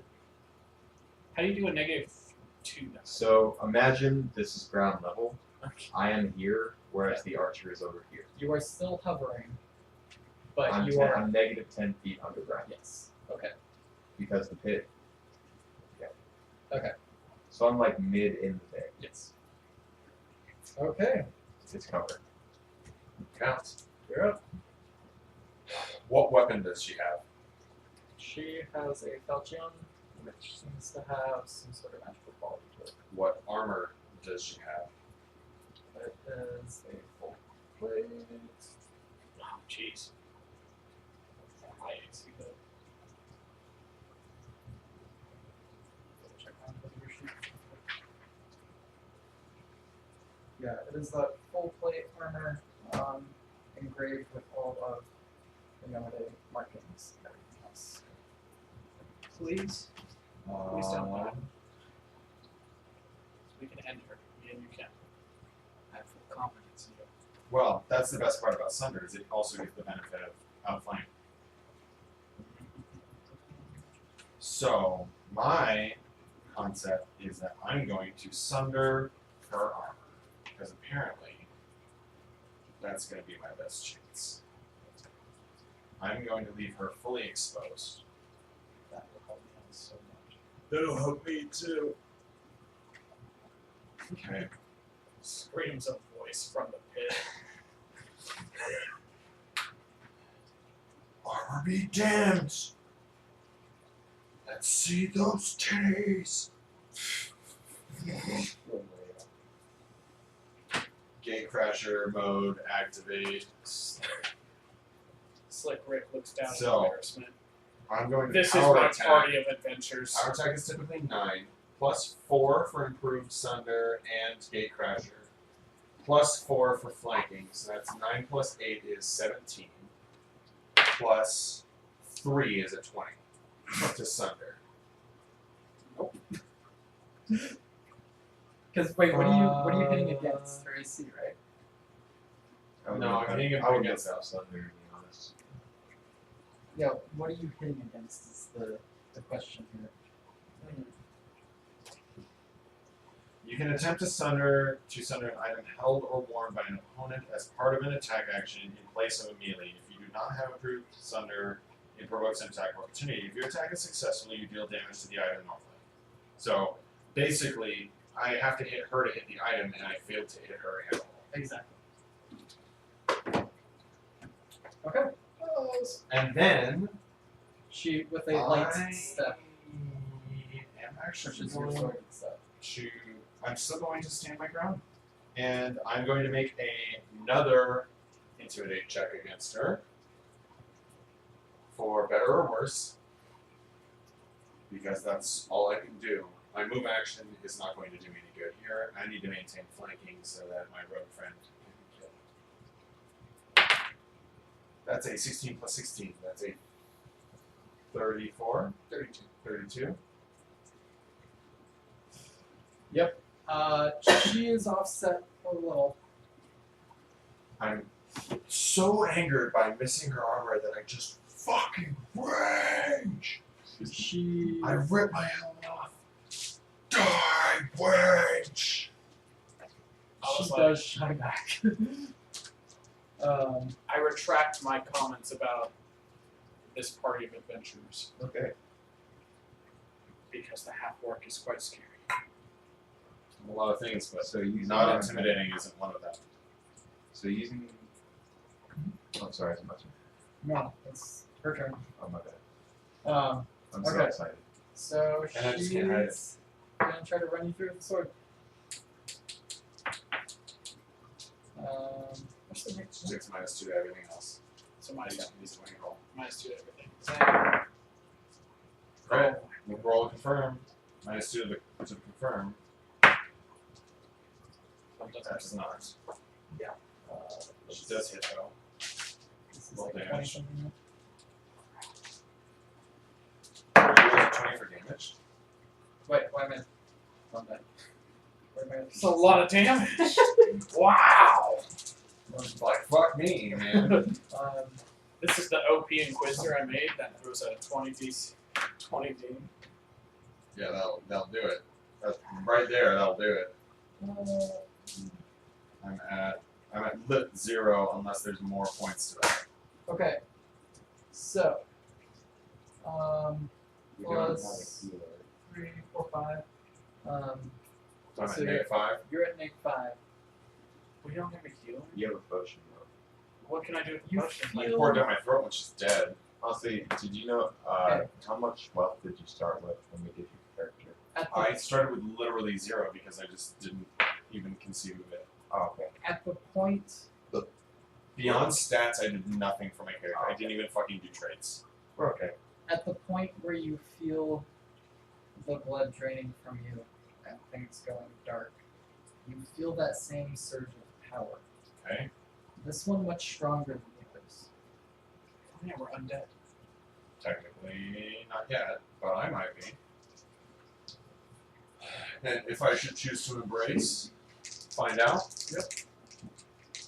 How do you do a -2 now? So imagine this is ground level. Okay. I am here, whereas the archer is over here. You are still hovering, but I'm, you are I'm negative 10 feet underground yes. Okay. because the pit. Yeah. Okay. So I'm like mid in the pit. Yes. Okay. It's covered. Counts. You're up. What weapon does she have? She has a falchion, which seems to have some sort of magical quality to it. What armor does she have? It is a full plate. Oh, jeez. I see the. Check on your sheet. Yeah, it is that full plate armor, engraved with all of the markings and everything else. Please. Please don't mind. Um, We can end her. Me and you can. I have full confidence in you. Well, that's the best part about Sunder is it also gives the benefit of outflank. So my concept is that I'm going to sunder her armor because apparently That's going to be my best chance. I'm going to leave her fully exposed. That will help me out so much. That'll help me too. Okay. Screams of voice from the pit. Armor be damned! Let's see those titties! Gatecrasher mode activate. Slick Rick looks down in So, embarrassment. I'm going to This is power my attack. party of adventures. Power attack is typically 9, plus 4 for improved Sunder and Gatecrasher, plus 4 for flanking, so that's 9 plus 8 is 17, plus 3 is a 20 to Sunder. Because wait, what are you hitting against for AC, right? No, I'm hitting him I would against get Thunder, to be honest. Yeah, what are you hitting against is the question here. You can attempt to sunder an item held or worn by an opponent as part of an attack action in place of a melee. If you do not have approved Sunder, it provokes an attack of opportunity. If your attack is successful, you deal damage to the item normally. So basically, I have to hit her to hit the item, and I failed to hit her at all. Exactly. Okay. And then She with a light I step, am actually pushes your going sword and stuff. to. I'm still going to stand my ground, and I'm going to make another intimidate check against her. For better or worse, because that's all I can do. My move action is not going to do me any good here. I need to maintain flanking so that my rogue friend can kill. That's a 16 plus 16. That's a 34? 32. 32? Yep. She is offset a little. I'm so angered by missing her armor that I just fucking rage! She I rip my helmet off. Die, rage! she does shy back. I retract my comments about this party of adventurers Okay. because the half orc is quite scary. A lot of things, but So you not intimidating isn't one of them. So using. Oh, sorry, it's my turn. no, it's her turn. Oh, my bad. I'm so Okay. excited. So And I just she's can't hide it. gonna try to run you through with the sword. What's the next one? 6 minus 2 to everything else. So minus He's 20 roll. 2 to everything. Crit. Roll confirm. Minus 2 to confirm. That does not. She does hit though. This is Roll like a damage. 20-something. You roll 20 for damage. Wait, why am I on that? Where am I? It's a lot of damage. Wow! Like, fuck me, man. This is the OP Inquisitor I made that was a 20 DC. 20 D. Yeah, that'll do it. That's right there, that'll do it. I'm at lit 0 unless there's more points to that. Okay. So, You don't have a plus healer. 3, 4, 5. So I'm at So negative 5. You're at Nick 5. We don't have a healer. You have a potion, though. What can I do with the You potion? I feel- poured down my throat when she's dead. Honestly, did you know how much wealth did you start with when we did your character? At the, I started with literally 0 because I just didn't even conceive of it. Oh, okay. at the point, Beyond stats, I did nothing for my character. I didn't even fucking do traits. We're okay. at the point where you feel the blood draining from you and things going dark, you feel that same surge of power. Okay? This one much stronger than the others. Yeah, we're undead. Technically, not yet, but I might be. And if I should choose to embrace, find out. Yep.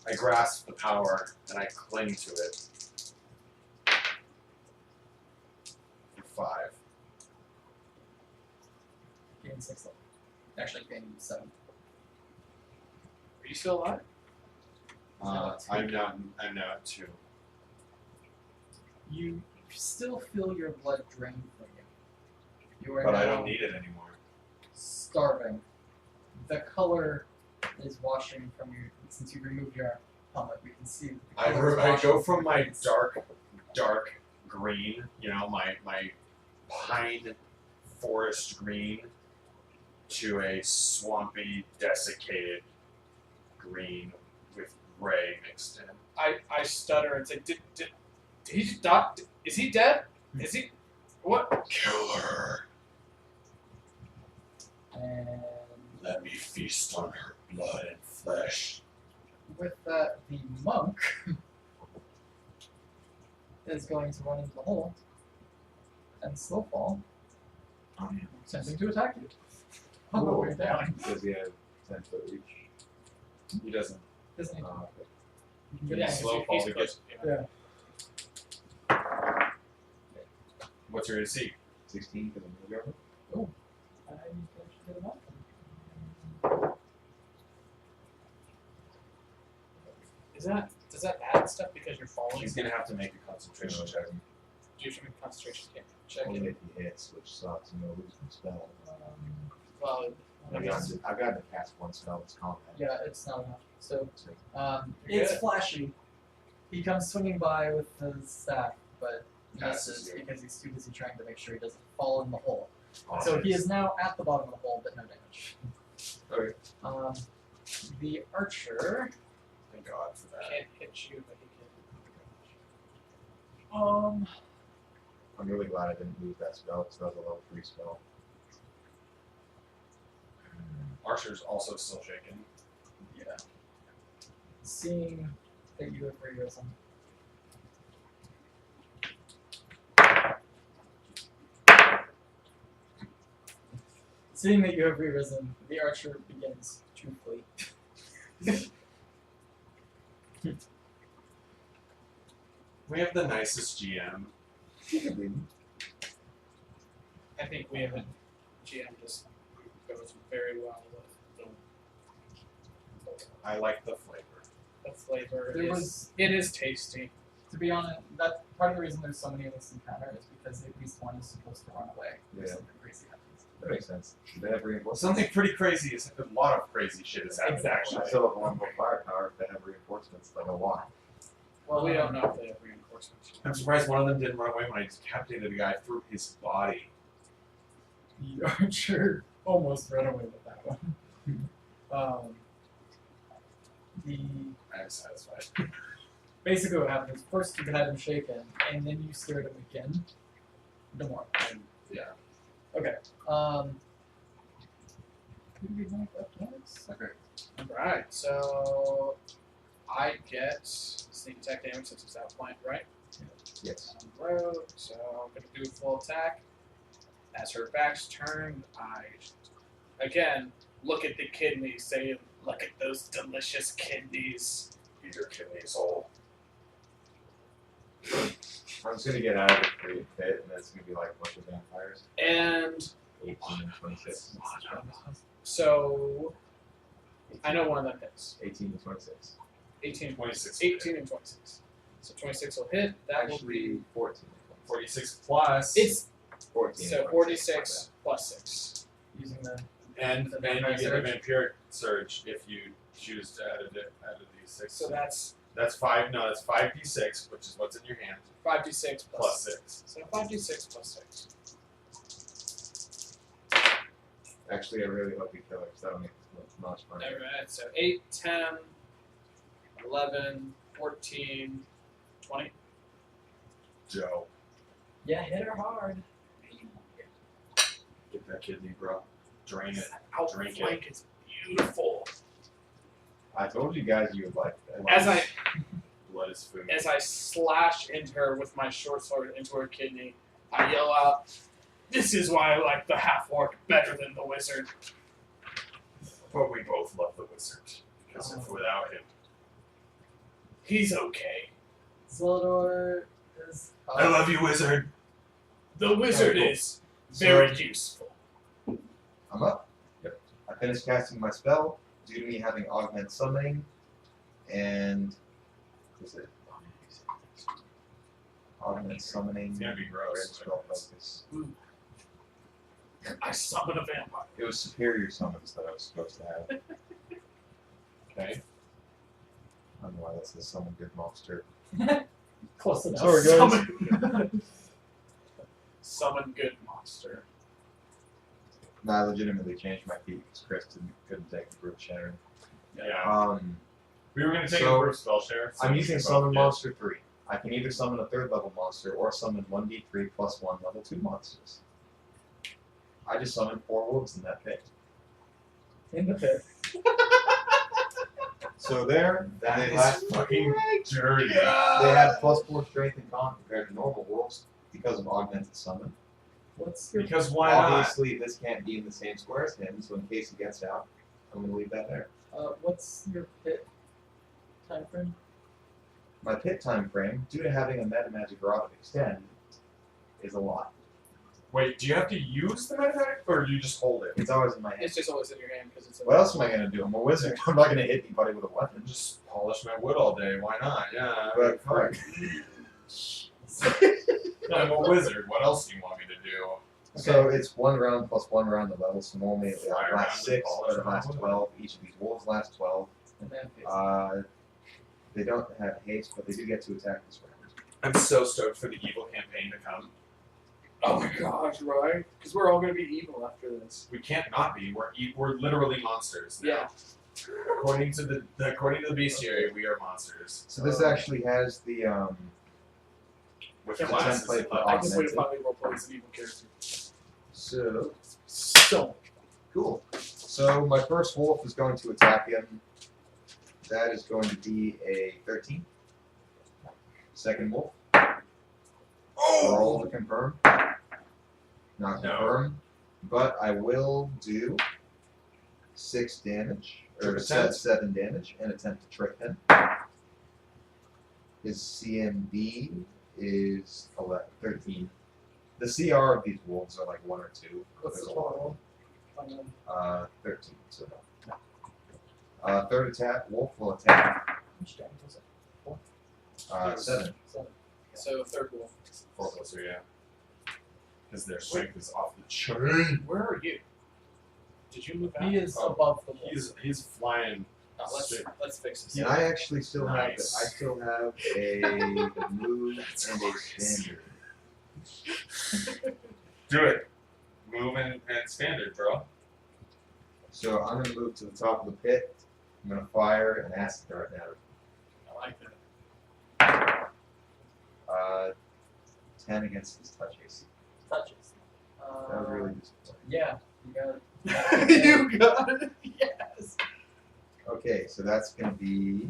I grasp the power and I cling to it. For 5. Gain 6 level. Actually, gain 7. Are you still alive? I'm now at 2. You still feel your blood drain from you. You are But now I don't need it anymore. starving. The color is washing from you since you removed your helmet. We can see the color is I washing go from my your face. dark green, my pine forest green, to a swampy, desiccated green with gray mixed in. I stutter and say, did he die? Is he dead? Is he? What? Killer. And Let me feast on her blood and flesh. with that, the monk is going to run into the hole and slow fall, attempting to attack you. I'll go way down. Does he have 10-foot reach? He doesn't. Doesn't he? Okay. But Yeah, yeah, slow he's fall to close, yeah. What's your AC? 16 for the move over. I need to actually get him up. Does that add stuff because you're falling? He's gonna have to make a concentration check. You should make a concentration check. Only if he hits, which sucks. You know, losing a spell. Well, I've got to cast one spell. It's combat. Yeah, it's not enough. So, You're it's good. flashy. He comes swinging by with his staff, but Passes misses you. because he's too busy trying to make sure he doesn't fall in the hole. Oh, So he is now at the bottom of the hole, but no damage. Okay. The archer. Thank God for that. Can't hit you, but he can. I'm really glad I didn't lose that spell because that was a level 3 spell. Archer's also still shaken. Yeah. Seeing that you have re-risen. Seeing that you have re-risen, the archer begins to flee. We have the nicest GM. I think we have a GM just goes very well with I like the flavor. the flavor. There was, It is tasty. to be honest, that part of the reason there's so many of this encounter is because at least one is supposed to run away. Or Yeah. something crazy happens. That makes sense. Do they have reinforcements? Something pretty crazy is a lot of crazy shit is happening. Exactly. I still have one more firepower if they have reinforcements, like a lot. Well, we don't know if they have reinforcements. I'm surprised one of them didn't run away when I decapitated a guy through his body. The archer almost ran away with that one. I'm satisfied. Basically what happened is first you had him shaken, and then you scared him again. No more. Yeah. Okay. Who do we have up next? Okay. Alright, so I get sneak attack damage since it's outflanked, right? Yes. On the road, so I'm gonna do full attack. As her back's turned, I again look at the kidneys, say, look at those delicious kidneys. Eat your kidneys whole. I'm just gonna get out of the free pit, and it's gonna be like a bunch of vampires. And 18 and 26. so I know one of them hits. 18 to 26. 18, 26. 18 and 26. So 26 will hit. That will Actually, be 14. 46 plus. it's 14. so 46 plus 6. Using the and the then you vampire get a surge. vampiric surge if you choose to add a d6. So that's That's 5. No, that's 5d6, which is what's in your hand, 5d6 plus 6. So 5d6 plus 6. Actually, I really hope you kill her, because that'll make it much funny. Alright, so 8, 10, 11, 14, 20. Joe, Yeah, hit her hard. get that kidney, bro. Drain it. Drink it. Outflank is beautiful. I told you guys you would like that. Blood is food. As I slash into her with my short sword into her kidney, I yell out, "This is why I like the half-orc better than the wizard." But we both love the wizard. Because if without him. He's okay. Zelador is I love you, wizard. The wizard cool. is very useful. I'm up. Yep. I finished casting my spell. Due to me having augment summoning, and is it augment summoning? It's gonna be gross. Red spell focus. I summon a vampire. It was superior summons that I was supposed to have. Okay. I don't know why that says summon good monster. Close enough. Sorry, guys. Summon good monster. No, I legitimately changed my feat because Chris couldn't take the group shattering. Yeah. We were gonna take So, a group spell share. So I'm we using should summon both get- monster 3. I can either summon a 3rd level monster or summon 1d3 plus 1 level 2 monsters. I just summoned 4 wolves in that pit. In the pit. So there, That they is last fucking dirty. They had plus 4 strength and con compared to normal wolves because of augmented summon. What's your Because why not? Obviously, this can't be in the same square as him, so in case he gets out, I'm going to leave that there. what's your pit time frame? My pit time frame, due to having a meta magic rod of extend, is a lot. Wait, do you have to use the metamatic or do you just hold it? It's always in my hand. It's just always in your hand because it's. What else am I going to do? I'm a wizard. I'm not going to hit anybody with a weapon. Just polish my wood all day. Why not? Yeah. But fuck. I'm a wizard. What else do you want me to do? So it's 1 round plus 1 round of level, so normally it Fly lasts around 6, and but it polish lasts my 12. Each of these wolves lasts 12. And then face. They don't have haste, but they do get to attack this round. I'm so stoked for the evil campaign to come. Oh my gosh, right? Because we're all gonna be evil after this. We can't not be. We're literally monsters now. Yeah. According to the bestiary, we are monsters. So this actually has the With Can't classes. template and for I can't levels. wait to finally roleplay as an evil character. so So. cool. So my first wolf is going to attack him. That is going to be a 13. Second wolf. Roll to confirm. Not No. confirm. But I will do 6 damage. Or Attempt. 7 damage and attempt to trick him. His CMB is 13. The CR of these wolves are like 1 or 2. What's the There's a lot. total? 13, so no. Third attack, wolf will attack. How much damage was it? 7. So third wolf. 4 closer, yeah. Because their strength is off the chain. Where are you? Did you move out? He is Oh, above the wall. He's flying. Oh, let's fix this. And I actually still Nice. have a move and a standard. Do it. Move and standard, bro. So I'm gonna move to the top of the pit. I'm gonna fire an acid dart at him. I like that. 10 against his touch AC. Touches. That was really disappointing. Yeah, you got it. You got it. Yes. Okay, so that's gonna be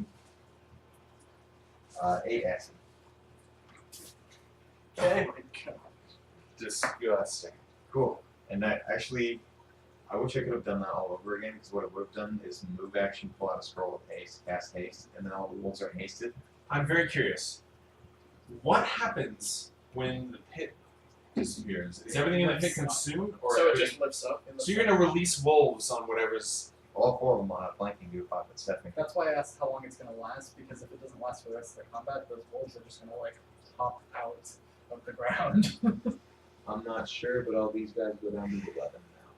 8 acid. Oh my god. Disgusting. Cool. And that actually, I wish I could have done that all over again, because what I would have done is move action, pull out a scroll of haste, cast haste, and then all the wolves are hasted. I'm very curious. What happens when the pit disappears? Is everything in the pit consumed, or So are it you- just lifts up. In the so you're gonna release wolves on whatever's? All 4 of them on a flanking group up at Stephanie. That's why I asked how long it's gonna last, because if it doesn't last for the rest of the combat, those wolves are just gonna like pop out of the ground. I'm not sure, but all these guys go down to 11 now.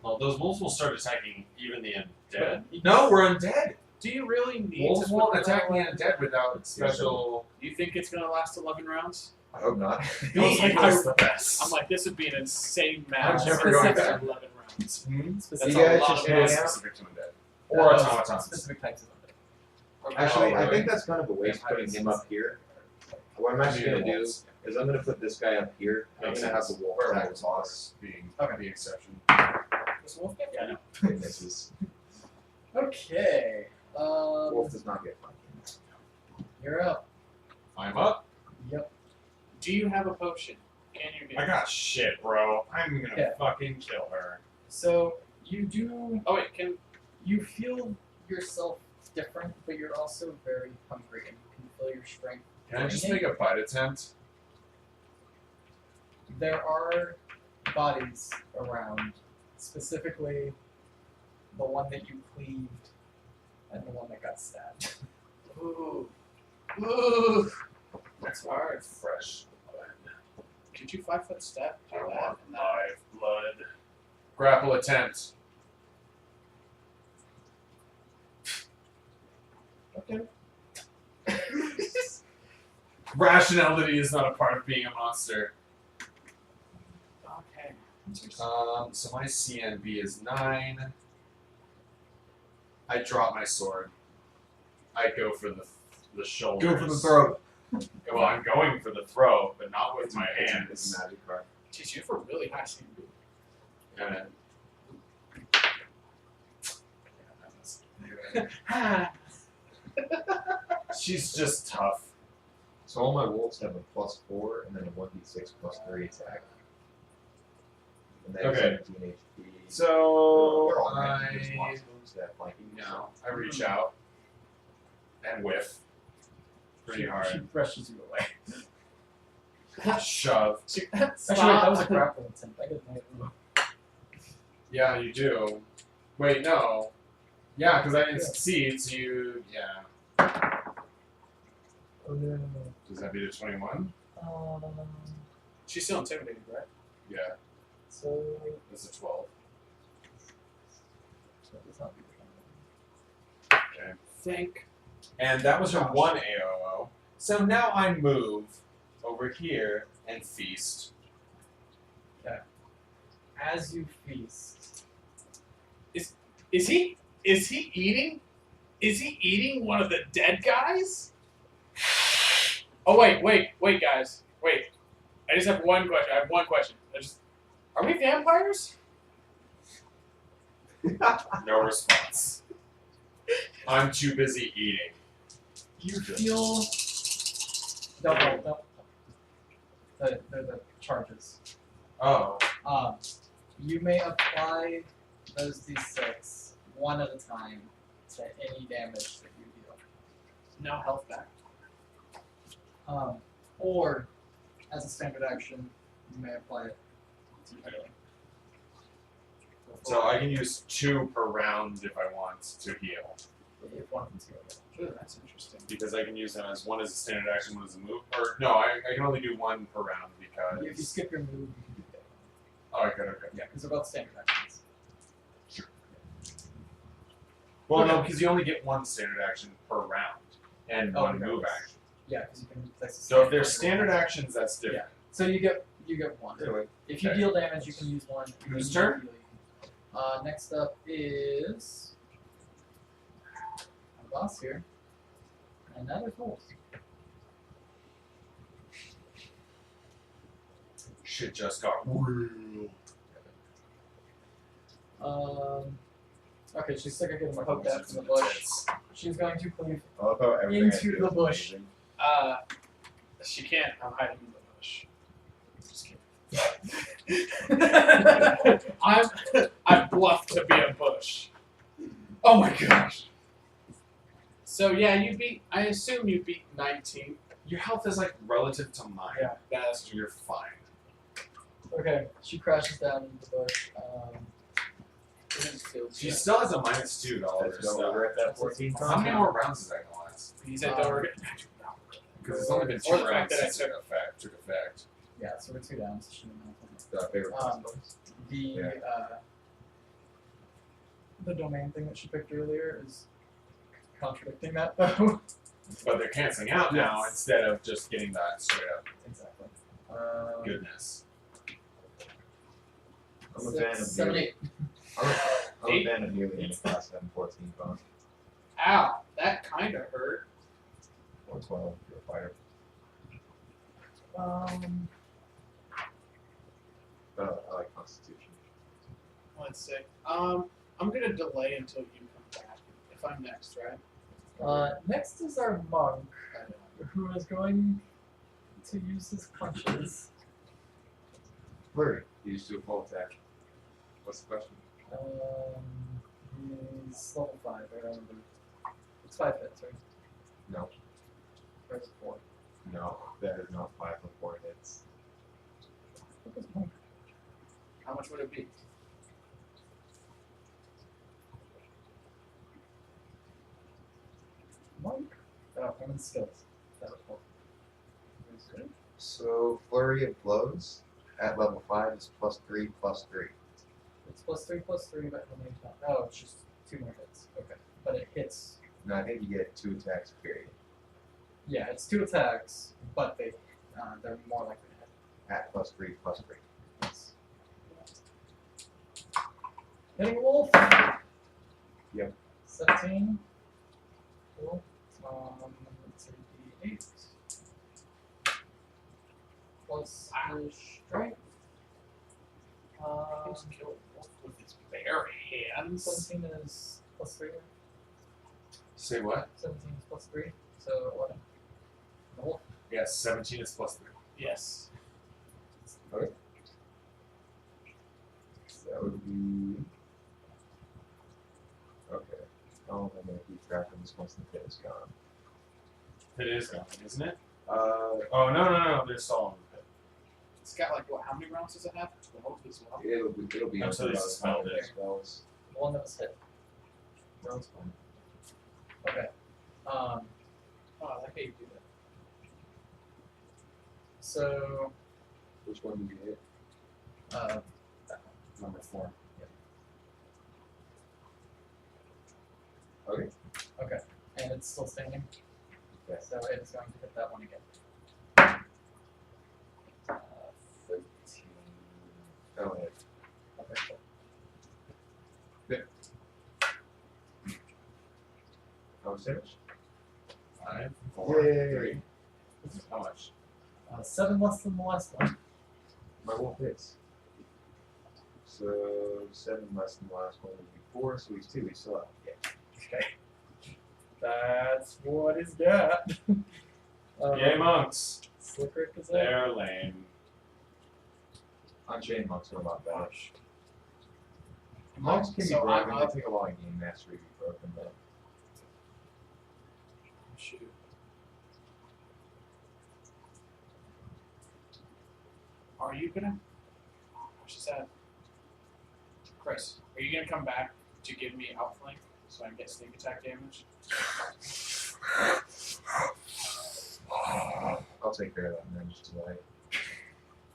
Well, those wolves will start attacking even the undead. But- No, we're undead. Do you really need Wolves to won't put attack the that undead without special. You think it's gonna last 11 rounds? I hope not. Those Like, are the best. I'm like, this would be an insane I'm match. never if going it's back. 11 rounds. Hmm? That's Specific, You a guys lot just of It hang is out? specific to undead. Or automatons. specific types of undead. Okay. Actually, Oh, I really? think that's kind of a waste putting him up here. What I'm actually going to do is I'm going to put this guy up here. I'm going Makes to have the sense. wolf attack Werewolves the boss. boss being Okay. the exception. This wolf guy? Yeah, I know. And this is Okay. wolf does not get flanking. You're up. I'm up. Yep. Do you have a potion? Can you I get got shit, bro. I'm gonna Yeah. fucking kill her. So you do. Oh wait, can You feel yourself different, but you're also very hungry, and you can feel your strength. Can I just make a bite attempt? There are bodies around, specifically the one that you cleaved and the one that got stabbed. Ooh. Ooh. That's hard. Fresh. Could you 5-foot step? Do I that? want And then- live blood. Grapple attempt. Okay. Rationality is not a part of being a monster. Okay. So my CNB is 9. I drop my sword. I go for the shoulders. Go for the throat. Well, I'm going for the throat, but not with my It's hands. a magic card. Jeez, you have a really high CMB. And she's just tough. So all my wolves have a +4 and then a 1d6 +3 attack. And they have Okay. 17 HP. So They're all magic. There's I lots of moves that flanking. I reach out and whiff pretty She hard. brushes you away. Shove. Actually, wait, that was a grapple attempt. I get an Yeah, you do. Wait, no. Yeah, because I didn't succeed, so you. Yeah. Oh no. Does that beat a 21? She's still intimidated, right? Yeah, So that's a 12. that does not be Okay. Think. And that was her one AOO. So now I move over here and feast. as you feast. Is he eating? Is he eating one of the dead guys? Oh wait, guys. Wait. I just have one question. I have one question. Are we vampires? No response. I'm too busy eating. You feel no. The charges. Oh. You may apply those d6 one at a time to any damage that you deal. No health back. Or as a standard action, you may apply it to healing. So I can use 2 per round if I want to heal. If one of them's healed. Ooh, that's interesting. Because I can use them as one as a standard action, one as a move. Or no, I can only do 1 per round because. If you skip your move, you can do that. Oh, okay. Yeah, because they're both standard actions. Well, no, Okay. because you only get 1 standard action per round and 1 move regardless. action. Yeah, because you can. That's a So if they're standard standard actions, that's different. So you get one. Anyway, If you Okay. deal damage, you can use one. If you Whose use turn? healing. Next up is our boss here, and that is Holes. Shit just got real. Okay, she's sick of getting poked at from the bush. She's going to cleave I love how everything I into do the is bush. amazing. She can't. I'm hiding in the bush. Just kidding. I'm bluffed to be a bush. Oh my gosh. So yeah, I assume you beat 19. Your health is like relative to mine. Yeah. That's You're fine. Okay, she crashes down into the bush. She still has a -2 to all her Let's go stuff. over at that 14 How many more rounds is that gonna last? He said don't forget. Because it's only been Or 2 the fact rounds that I since it took effect. Yeah, so we're 2 down. So she didn't have one. The favorite Um, ones. The domain thing that she picked earlier is contradicting that though. But they're canceling out now Yes. instead of just getting that straight up Exactly. goodness. I'm a fan 6, of 7, nearly. 8. I'm a Eight? fan of nearly any class 7 14 phone. Ow, that kind of hurt. Or 12 if you're a fighter. But I like Constitution. Let's see. I'm gonna delay until you come back. If I'm next, right? Next is our monk, who is going to use his punches. Flurry. You just do a full attack. What's the question? He's level 5, I remember. It's 5 hits, right? No. Or is it 4? No, that is not 5 or 4 hits. What is monk? How much would it be? monk. Oh, women's skills. That was cool. So flurry of blows at level 5 is +3/+3. It's +3/+3, but how many times? Oh, it's just 2 more hits. Okay. But it hits. No, I think you get 2 attacks, period. Yeah, it's 2 attacks, but they're more likely to hit. At +3/+3. Yes. Hitting a wolf. Yep. 17. Cool. Let's see, D8. Plus his strength. He's killed a wolf with his bare hands. 17 is +3. Say what? 17 is +3. So 11. The wolf. Yes, 17 is +3. Yes. Okay. So that would be. Okay. Oh, I'm gonna keep track of this once the pit is gone. It is gone, isn't it? Oh, no, there's Solomon pit. It's got like what? How many rounds does it have? 12 as well. It'll be Until until he's about dispelled the it. spells. The one that was hit. No, it's fine. Okay. Oh, I like how you do that. So, Which one did you hit? Number 4. Okay. okay. And it's still standing. Okay. So it is going to hit that one again. 13. Go ahead. Okay, cool. How much damage? 5, 4, Yay. 3. How much? 7 less than the last one. My wolf hits. So 7 less than the last one would be 4, so he's 2. He's still up. Yeah. Okay. That's what is that. Yay, monks! Slicker is They're lame. Unchained monks are a lot better. Gosh. Monks can be So broken. I'm They take a lot of game mastery to be broken, but Shoot. Are you gonna? She said, Chris, are you gonna come back to give me outflank so I can get sneak attack damage? I'll take care of that and then just delay.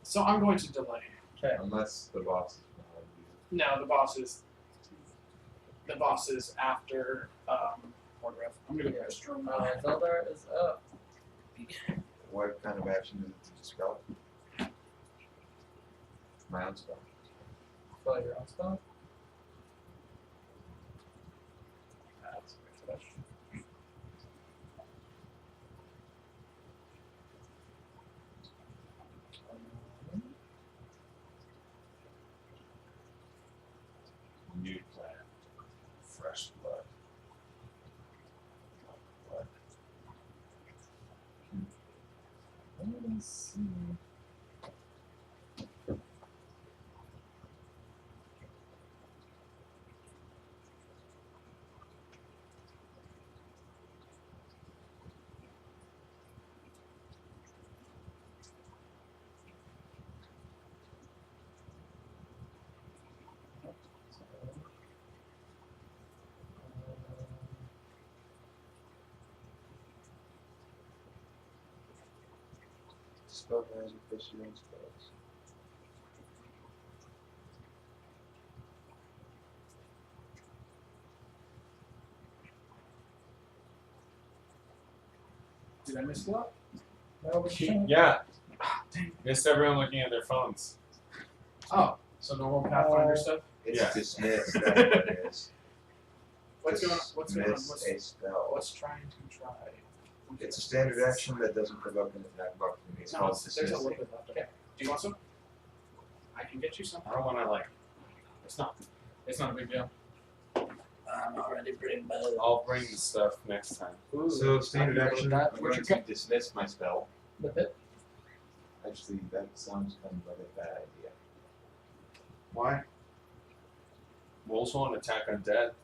So I'm going to delay. Okay. Unless the boss is behind you. No, the boss is after Warcraft. I'm gonna go Yeah. extra. Zeldar is up. What kind of action is it to dispel? My own spell. Spell your own spell. That's a good question. New plan. Fresh blood. Blood. Let's see. Spell magic plus your own spells. Did I miss a lot? No, we can't. Yeah. Missed everyone looking at their phones. Oh, so normal Pathfinder stuff. It's Yeah. dismissed, that's what it is. What's going on? What's going on? Dismiss a spell. What's trying to try? It's a standard action that doesn't provoke an attack of opportunity. It's No, called there's a dismissing. little bit left. Okay. Do you want some? I can get you some. I don't want to like. It's not a big deal. I'm already pretty bad. I'll bring the stuff next time. So standard I can go with action, that. I'm Where's going your to dismiss my spell. The pit. Actually, that sounds kind of like a bad idea. Why? Wolves won't attack undead.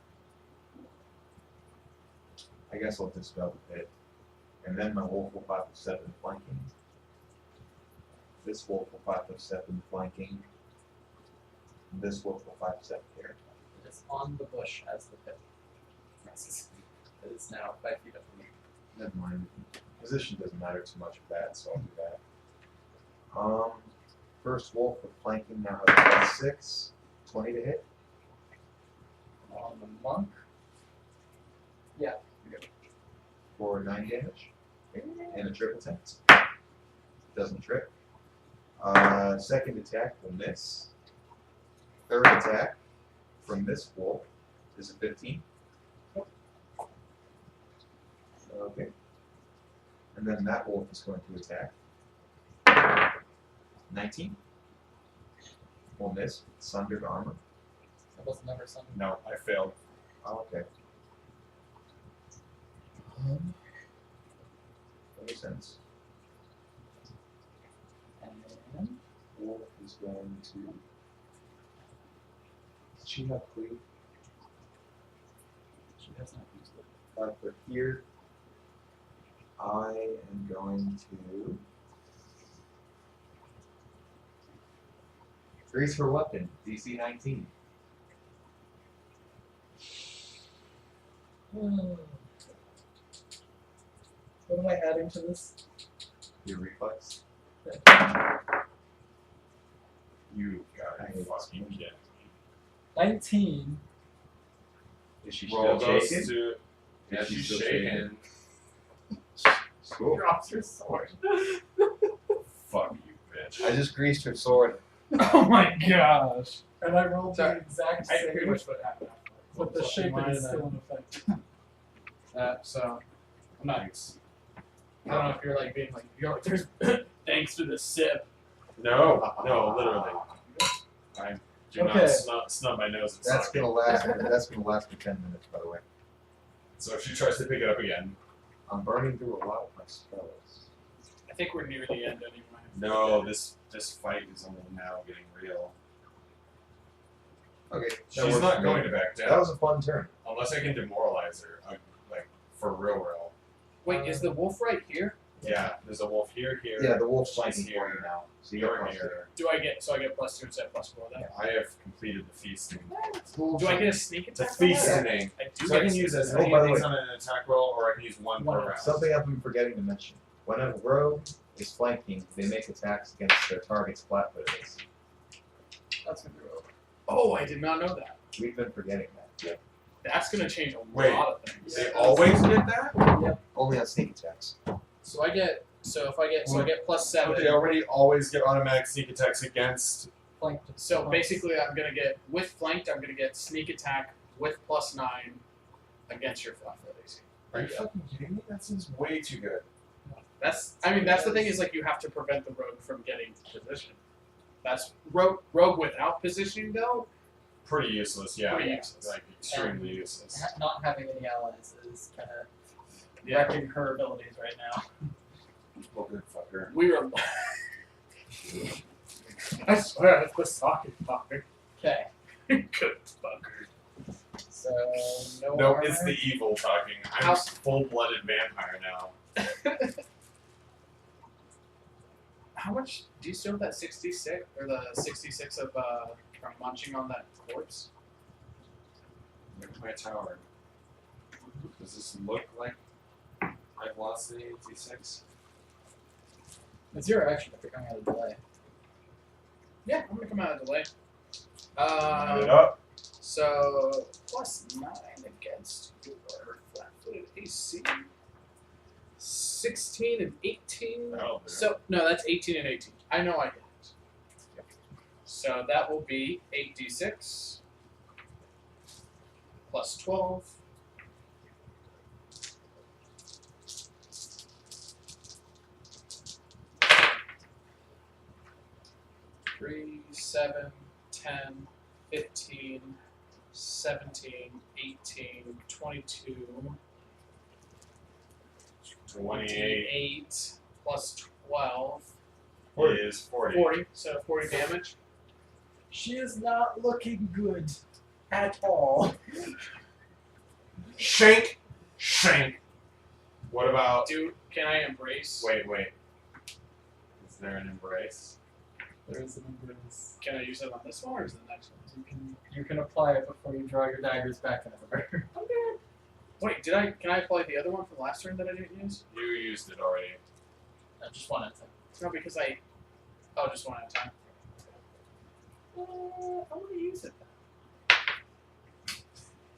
I guess I'll dispel the pit. And then my wolf will 5+7 flanking. This wolf will 5+7 flanking. This wolf will 5+7 here. It is on the bush as the pit. is now 5 feet up from you. Never mind. Position doesn't matter too much for that, so I'll do that. First wolf with flanking now has +6, 20 to hit. On the monk. Yeah, you're good. For 9 damage. And a triple tent. Doesn't trip. Second attack will miss. Third attack from this wolf is a 15. Okay. And then that wolf is going to attack. 19. Will miss. Sundered armor. That was never something. No, I failed. Oh, okay. Makes sense. And then Wolf is going to. Does she have cleave? she has not used it. But here, I am going to. Grease for weapon, DC 19. What am I adding to this? Your reflex. You got I it. hate Fucking this. kid. 19. Is she Roll still goes shaking? to. Yeah, Is she she's still shaking. Cool. Drops her sword. Fuck you, bitch. I just greased her sword. Oh my gosh. And I rolled the Sorry. exact I same, pretty much what happened. but the shape is still in effect. So I'm not. I don't know if you're like being like there's thanks for the sip. No, no, literally. I do Okay. not snub my nose at That's Sonic. gonna last. That's gonna last for 10 minutes, by the way. So if she tries to pick it up again. I'm burning through a lot of my spells. I think we're near the end anyway. No, this fight is only now getting real. Okay. that She's works not for going me. to back That down. was a fun turn. Unless I can demoralize her. Like, for real. Wait, is the wolf right here? Yeah, there's a wolf here. Yeah, the wolf's She's flanking for here. you now. So You're you're here. Do I get so I get +2 instead of +4 then? I have completed the feasting. Do I get a sneak It's a attack? on that? feasting. I do So I get can a use sneak as attack. many by of the these way. on an attack roll, or I can use one per round. Something I've been forgetting to mention. When a rogue is flanking, they make attacks against their target's flat-footed. That's gonna be real. Oh, I did not know that. We've been forgetting that. Yep. That's gonna change a Wait. lot of things. They always get that? Only on sneak attacks. So I get +7. But they already always get automatic sneak attacks against. Flanked. So basically, I'm gonna get with flanked. I'm gonna get sneak attack with +9 against your flat-foot AC. Are you fucking kidding me? That seems way too good. That's the thing is like you have to prevent the rogue from getting position. That's rogue without positioning though. Pretty useless, yeah. Pretty useless. Like, extremely useless. Not having any allies is kind of Yeah. wrecking her abilities right now. Well, good fucker. We were. I swear it's the socket fucker. Okay, Good fucker. so no. No, armor. it's the evil talking. I'm How- full-blooded vampire now. How much do you still have that 66 or the 66 of from munching on that corpse? Look at my tower. Does this look like I've lost the 86? It's your action if you're coming out of delay. Yeah, I'm gonna come out of delay. Add it up. So +9 against your flat-footed AC. 16 and 18. Oh, dude. So no, that's 18 and 18. I know I hit it. So that will be 8d6 plus 12. Three, 7, 10, 15, 17, 18, 22, 28 8 plus 12. is 40. 40, so 40 damage. She is not looking good at all. Shank! Shank! What about... Dude, can I embrace? Wait. Is there an embrace? There is an embrace. Can I use it on this one or is it the next one? You can apply it before you draw your daggers back in order. Wait, can I apply the other one from last turn that I didn't use? You used it already. Just one at a time. No, because just one at a time. I want to use it then.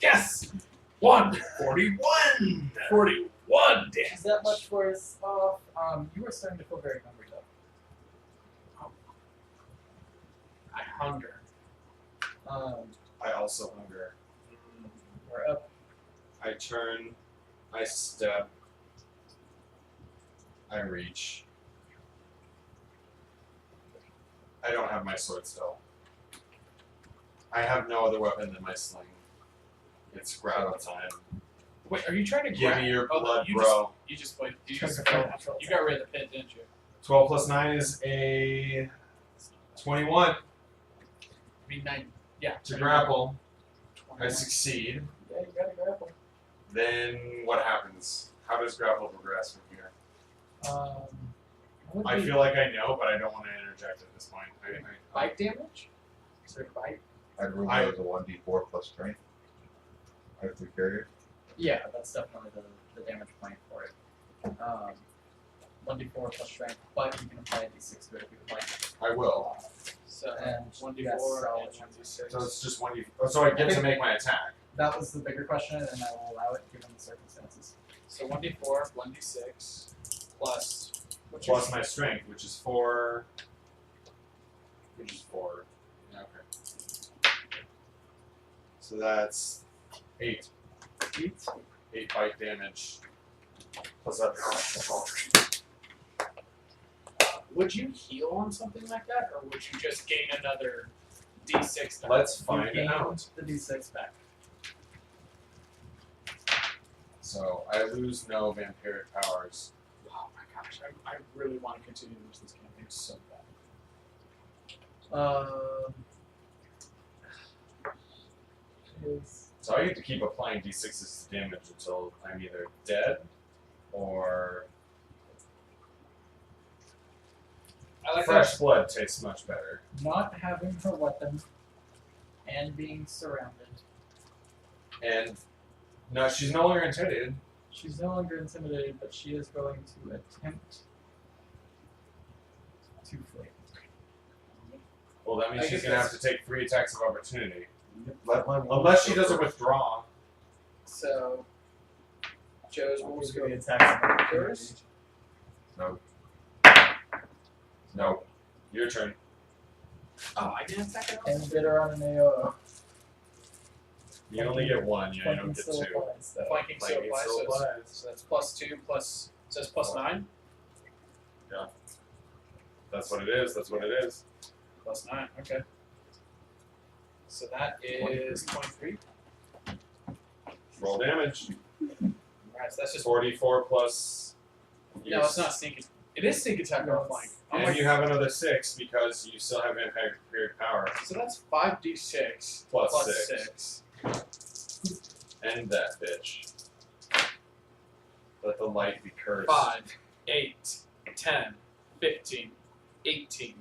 Yes! 41! 41 damage. Is that much worse off? You are starting to feel very hungry though. I hunger. I also hunger. We're up. I turn, I step, I reach. I don't have my sword still. I have no other weapon than my sling. It's grapple time. Wait, are you trying to Give grab? me your Oh, blood, you bro. You just played. You Trying just to find natural you got rid of the pit, didn't you? 12 plus 9 is a 21 Be 9. Yeah. to grapple. I 21. succeed. Yeah, you gotta grapple. Then what happens? How does grapple progress from here? I feel like I know, but I don't want to interject at this point. Bite damage? Is there bite? I'd rule that as a 1d4 plus strength. I have to carry it. Yeah, that's definitely the damage point for it. 1d4 plus strength, but you can apply a d6 to it if you would like. I will. So And 1d4 yes, so and 1d6. So it's just 1d. Oh, so I get to make my attack. that was the bigger question, and I will allow it given the circumstances. So 1d4, 1d6 plus. What's Plus your my strength, which is 4. Which is 4. Yeah, okay. So that's 8. 8 bite damage. Plus that. Would you heal on something like that, or would you just gain another d6 die? Let's You find gain out. the d6 back. So I lose no vampiric powers. Oh my gosh, I really want to continue to use this campaign so bad. So I get to keep applying d6s to damage until I'm either dead or I like fresh blood tastes much better. Not having her weapon and being surrounded. And no, she's no longer intimidated. She's no longer intimidated, but she is going to attempt to flee. Well, that means I she's guess gonna have to take 3 attacks of opportunity. Let my Unless she doesn't withdraw. So, Joe's rules Who's go going to attack first. No. Your turn. Oh, I didn't attack it. and get her on an AO. You only get 1, yeah, you don't get 2. Applies, though. Flanking still Flanking applies, still so, applies. so that's plus 2 plus. So that's plus 9. That's what it is, that's what it is. Plus 9. Okay. So that is 23. Roll damage. Alright, so that's just. 44 plus. No, it's not sneak. It is sneak attack No, on flank. Oh And my. you have another 6 because you still have vampiric power. So that's 5d6 Plus 6. End that bitch. Let the light be cursed. 5, 8, 10, 15, 18,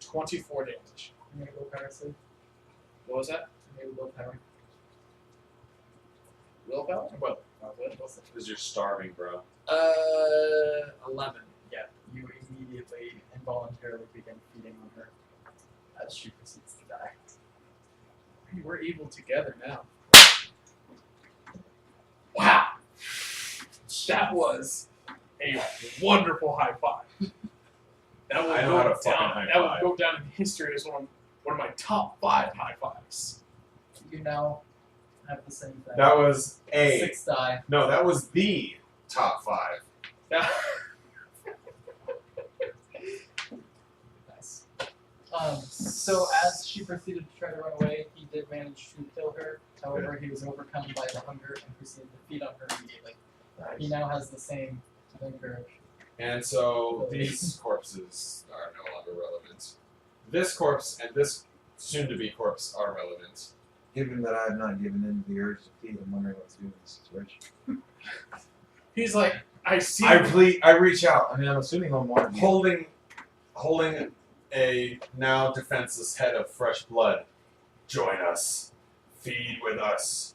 24 damage. You need a willpower save. What was that? You need a willpower. Willpower? Well, will. Because you're starving, bro. 11. Yeah, you immediately involuntarily begin feeding on her as she proceeds to die. Hey, we're evil together now. Wow! That was a wonderful high five. That will I know how to go fucking down. high That will five. go down in history as one of my top 5 high fives. You now have the same thing. That was 6 die. No, that was the top 5. Nice. So as she proceeded to try to run away, he did manage to kill her. However, he was overcome by the hunger and proceeded to feed on her immediately. He now has the same hunger. And so these corpses are no longer relevant. This corpse and this soon-to-be corpse are relevant. Given that I have not given in to the urge to feed, I'm wondering what to do in this situation. He's like, I see. I reach out, I mean, I'm assuming I'm one of you. holding a now defenseless head of fresh blood. Join us. Feed with us.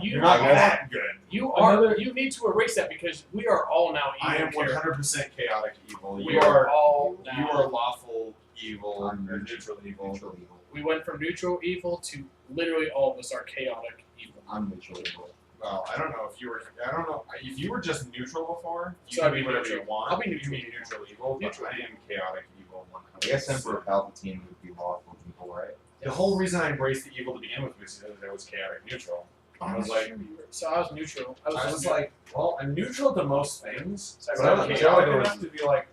You not are that good. You need to erase that because we are all now evil. I am characters. 100% chaotic evil. We You are are all you now. are lawful evil I'm or neutral evil. Neutral evil. We went from neutral evil to literally all of us are chaotic evil. I'm neutral evil. Well, I don't know if you were. I don't know if you were just neutral before. You So can I'd be be whatever neutral. you want. I'll be You neutral. can be neutral evil, but Neutral I am chaotic evil. 100%. I guess Emperor Palpatine would be lawful evil, right? The whole reason I embraced the evil to begin with was because I was chaotic neutral. I was like, so I was neutral. I was just like, well, I'm neutral to most things, So I but I'm was chaotic Zeldor enough to be like,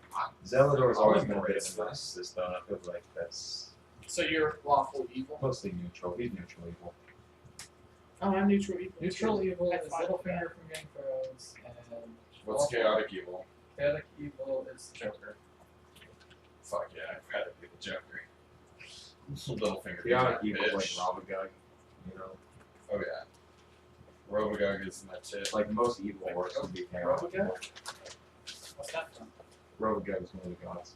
Zeldor's I'll always been a bit embrace of a that. narcissist, though, and I feel like that's So you're lawful evil. mostly neutral. He's neutral evil. Oh, I'm neutral evil. Neutral evil That's is fine. Littlefinger from Game of Thrones, and what's chaotic evil? chaotic evil is Joker. Fuck yeah, I've had to be the Joker. Littlefinger. Chaotic being evil that like bitch. Robogug, you know? Oh yeah. Robogug is my tip. Like most evil works would be chaotic. Robogug? What's that from? Robogug is one of the gods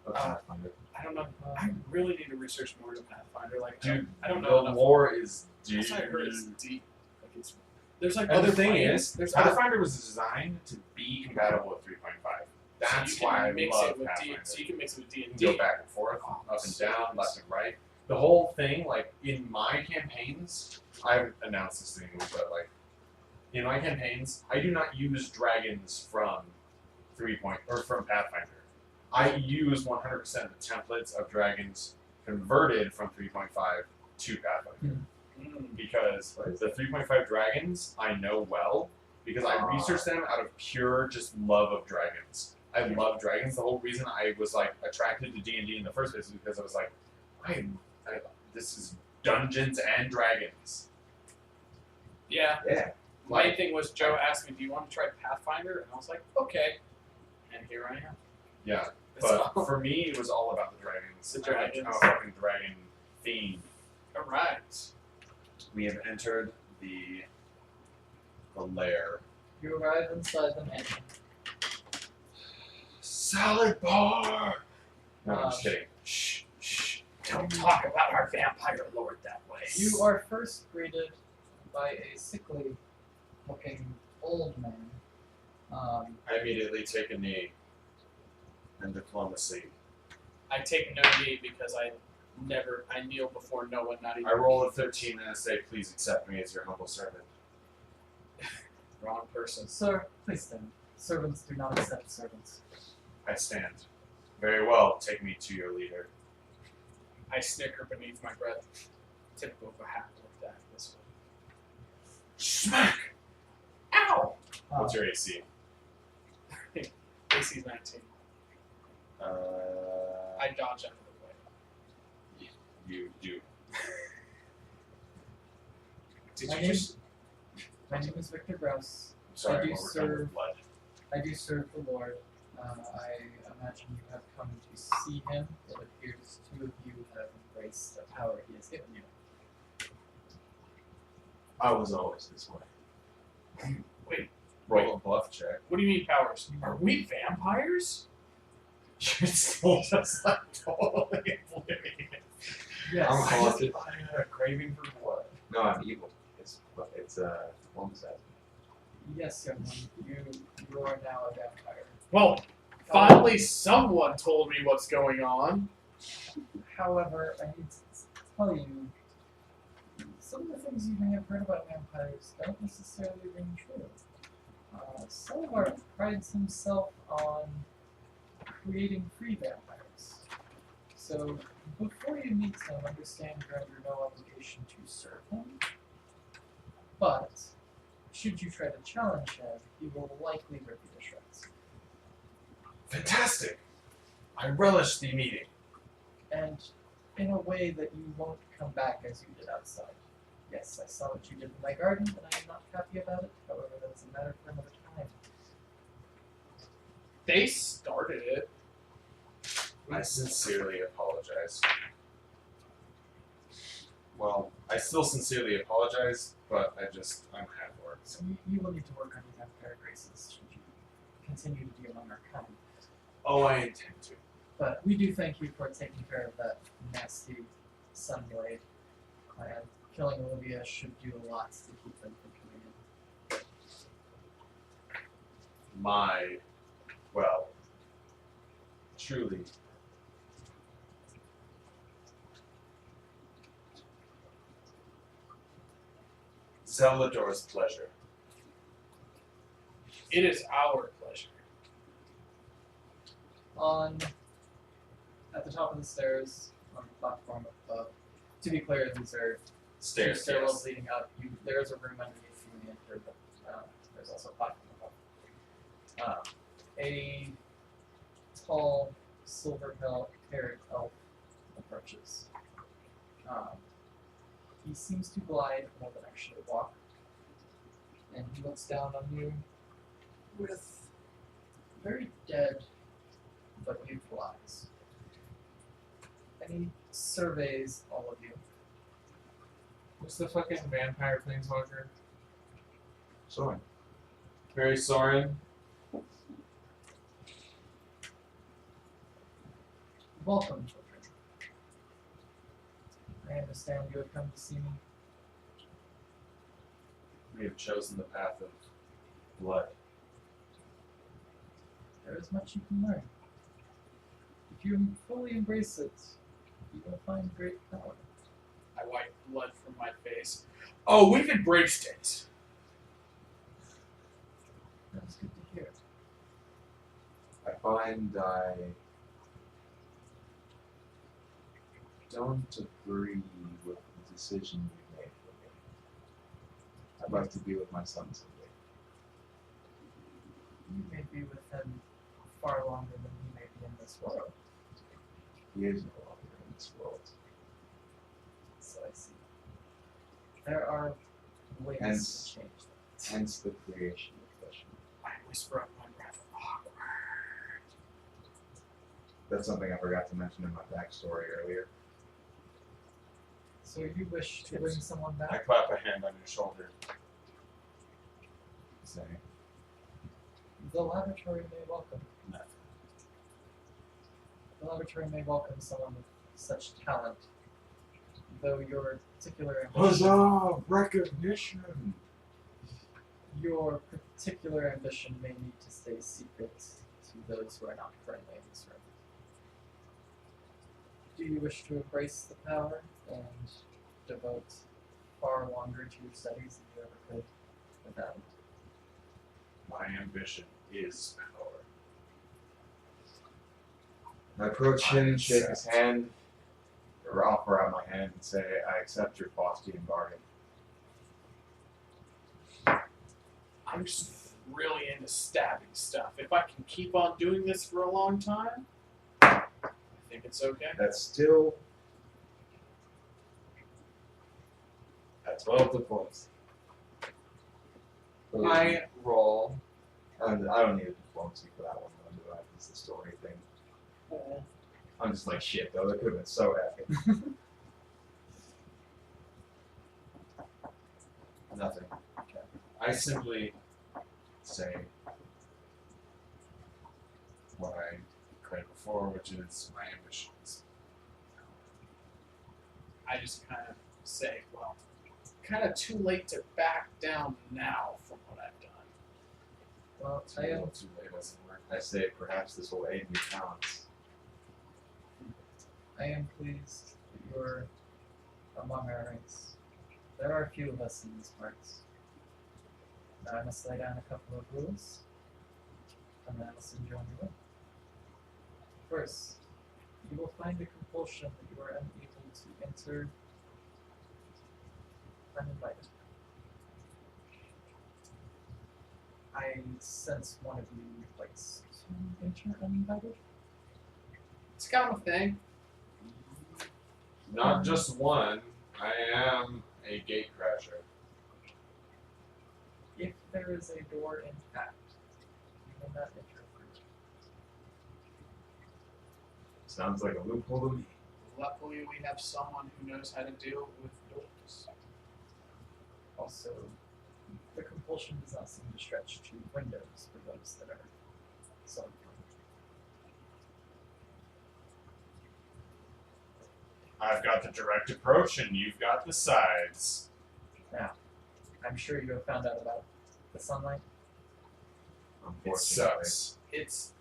of Pathfinder. I don't know. I really need to research more to Pathfinder. Like, Dude, I don't know the enough. lore is deep. That's why I heard it's deep. Like it's there's like And other the thing planets. is, there's other Pathfinder was designed to be compatible with 3.5. That's so you why can I mix love it with Pathfinder. so you can mix it with D You and can go D. back and forth, Oh, up and so down, nice. left and right. The whole thing, like in my campaigns, I've announced this thing, but like in my campaigns, I do not use dragons from from Pathfinder. I use 100% of the templates of dragons converted from 3.5 to Pathfinder. Because the 3.5 dragons I know well because I researched them out of pure just love of dragons. I love dragons. The whole reason I was like attracted to D&D in the first place is because I was like, this is Dungeons and Dragons. Yeah. Yeah. My thing was Joe asked me, "Do you want to try Pathfinder?" And I was like, "Okay." And here I am. Yeah, That's but all. for me it was all about the dragons. The I'm dragons. a fucking dragon fiend. All right. We have entered the lair. You arrive inside the mansion. Salad bar. No, I'm just Um, kidding. Shh. Don't talk about our vampire lord that way. You are first greeted by a sickly-looking old man. I immediately take a knee and diplomacy. I take no knee because I kneel before no one, not even. I roll a 13 and I say, please accept me as your humble servant. Wrong person. Sir, please stand. Servants do not accept servants. I stand. Very well, take me to your leader. I snicker beneath my breath. Typical of a half like that. This way. Smack! Ow! What's your AC? AC's 19. I dodge out of the way. You do. Did My you name- just? My name is Victor Grouse. I'm sorry, I do I'm overcome serve- with blood. I do serve the Lord. I imagine you have come to see him. It appears two of you have embraced the power he has given you. I was always this way. Roll a bluff check. What do you mean powers? Are we vampires? You're still just like totally oblivious. Yes. I'm I haunted. had a craving for blood. No, I'm evil. It's homicide. Yes, young one. You are now a vampire. Well, finally someone told me what's going on. However, I need to tell you, some of the things you may have heard about vampires don't necessarily ring true. Salvar prides himself on creating free vampires. So, before you meet him, understand you're under no obligation to serve him. But, should you try to challenge him, he will likely rip you to shreds. Fantastic! I relish the meeting. And in a way that you won't come back as you did outside. Yes, I saw what you did in my garden, and I am not happy about it. However, that is a matter for another time. They started it. I sincerely apologize. Well, I still sincerely apologize, but I'm half work. So you will need to work on your vampire graces should you continue to be among our kind. Oh, I intend to. But we do thank you for taking care of that nasty sunblade. And killing Olivia should do a lot to keep them from coming in. Well, truly. Zelador's pleasure. It is our pleasure. At the top of the stairs, on the platform above. To be clear, these are Stairs, two stairwells yes. leading up. There is a room underneath you when you enter, but there's also a platform above. A tall, silver-haired elf approaches. He seems to glide more than actually walk, and he looks down on you with very dead but youthful eyes. And he surveys all of you. What's the fucking vampire planeswalker? Soren. Barry Soren. Welcome, children. I understand you have come to see me. We have chosen the path of blood. There is much you can learn. If you fully embrace it, you will find great power. I wipe blood from my face. Oh, we've embraced it. That's good to hear. I find I don't agree with the decision you made for me. I'd like to be with my son someday. You may be with him far longer than he may be in this world. He is no longer in this world. So I see. There are ways Hence- to change that. Hence the creation of flesh. I whisper up my breath. Awkward. That's something I forgot to mention in my backstory earlier. So you wish to bring someone I back? clap a hand on your shoulder. Saying, The laboratory may welcome. No. The laboratory may welcome someone with such talent, though your particular ambition, huzzah! Recognition! your particular ambition may need to stay secret to those who are not currently in this room. Do you wish to embrace the power and devote far longer to your studies than you ever could without? My ambition is power. I approach him, shake his hand, or offer out my hand and say, I accept your Faustian bargain. I'm just really into stabbing stuff. If I can keep on doing this for a long time, I think it's okay. That's still at 12 diplomacy. I roll. I don't need a diplomacy for that one, though, do I? It's the story thing. I'm just like, shit, though. That could have been so epic. Nothing. I simply say what I declared before, which is my ambitions. I just kind of say, well, kind of too late to back down now from what I've done. well, Too I am little, too late doesn't work. I say, perhaps this will aid your talents. I am pleased that you're among our ranks. There are a few of us in these parts. Now I must lay down a couple of rules, and then I'll send you on your way. First, you will find a compulsion that you are unable to enter uninvited. I sense one of you likes to enter uninvited. It's kind of a thing. Not just one. I am a gate crasher. If there is a door intact, you will not enter through. Sounds like a loophole to me. Luckily, we have someone who knows how to deal with doors. Also, the compulsion does not seem to stretch to windows for those that are so inclined. I've got the direct approach, and you've got the sides. I'm sure you have found out about the sunlight. It Unfortunately, sucks. It's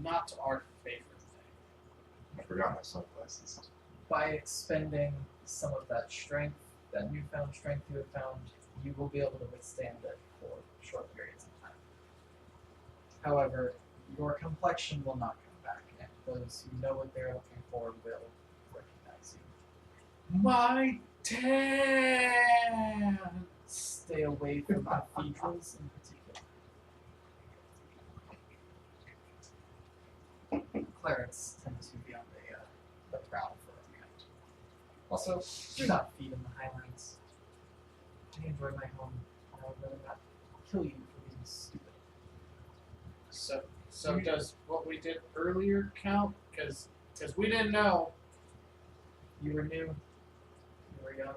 not our favorite thing. I forgot my sunglasses. By expending some of that strength, that newfound strength you have found, you will be able to withstand it for short periods of time. However, your complexion will not come back, and those who know what they're looking for will recognize you. My tan. Stay away from cathedrals in particular. Clerics tend to be on the prowl for a kind. Also, do not feed in the Highlands. I enjoy my home, and I would rather not kill you for being stupid. So does what we did earlier count? Because we didn't know. You were new, you were young,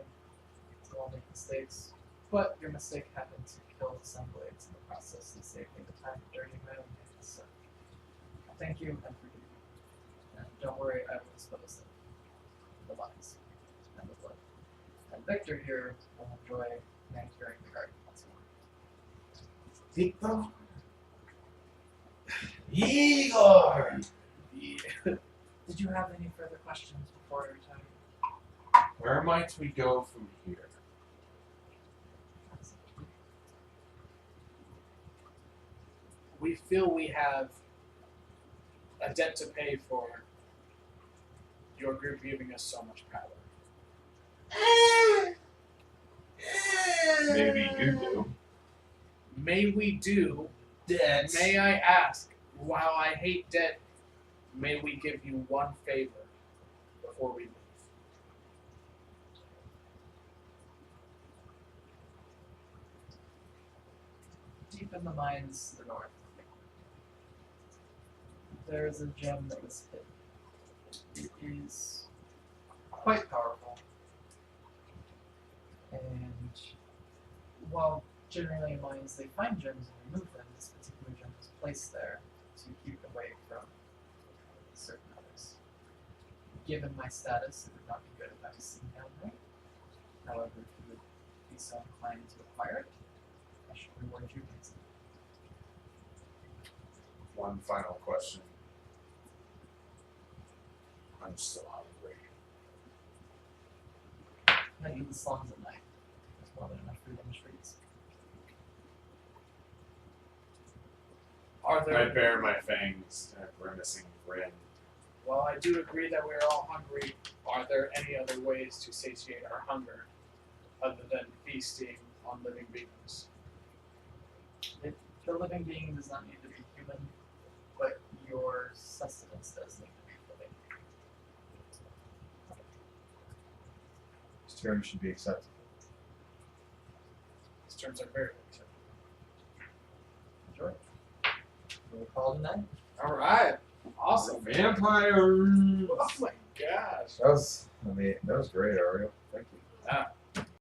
you all make mistakes, but your mistake happened to kill the Sunblades in the process and save me the time of dirtying my own hands. So, thank you and forgive me. And don't worry, I will dispose of the bodies and the blood. And Victor here will enjoy manicuring the garden once more. Victor. Igor. Yeah. Did you have any further questions before I retire? Where might we go from here? We feel we have a debt to pay for your group giving us so much power. Maybe you do. May we do. Dead. May I ask, while I hate debt, may we give you one favor before we leave? Deep in the mines to the north, there is a gem that was hidden. It is quite powerful, and while generally in mines they find gems and remove them, this particular gem was placed there to keep away from certain others. Given my status, it would not be good if I was seen down there. However, if you would be so inclined to acquire it, I should reward you handsomely. One final question. I'm still hungry. I eat the slums at night. There's more than enough food on the streets. Are I there? bare my fangs and a grimacing grin. Well, I do agree that we are all hungry. Are there any other ways to satiate our hunger other than feasting on living beings? The living being does not need to be human, but your sustenance does need to be living. This term should be acceptable. These terms are very acceptable. Enjoy. We'll call it a night. All right. Awesome. Vampires! Oh my gosh. That was great, Ariel. Thank you.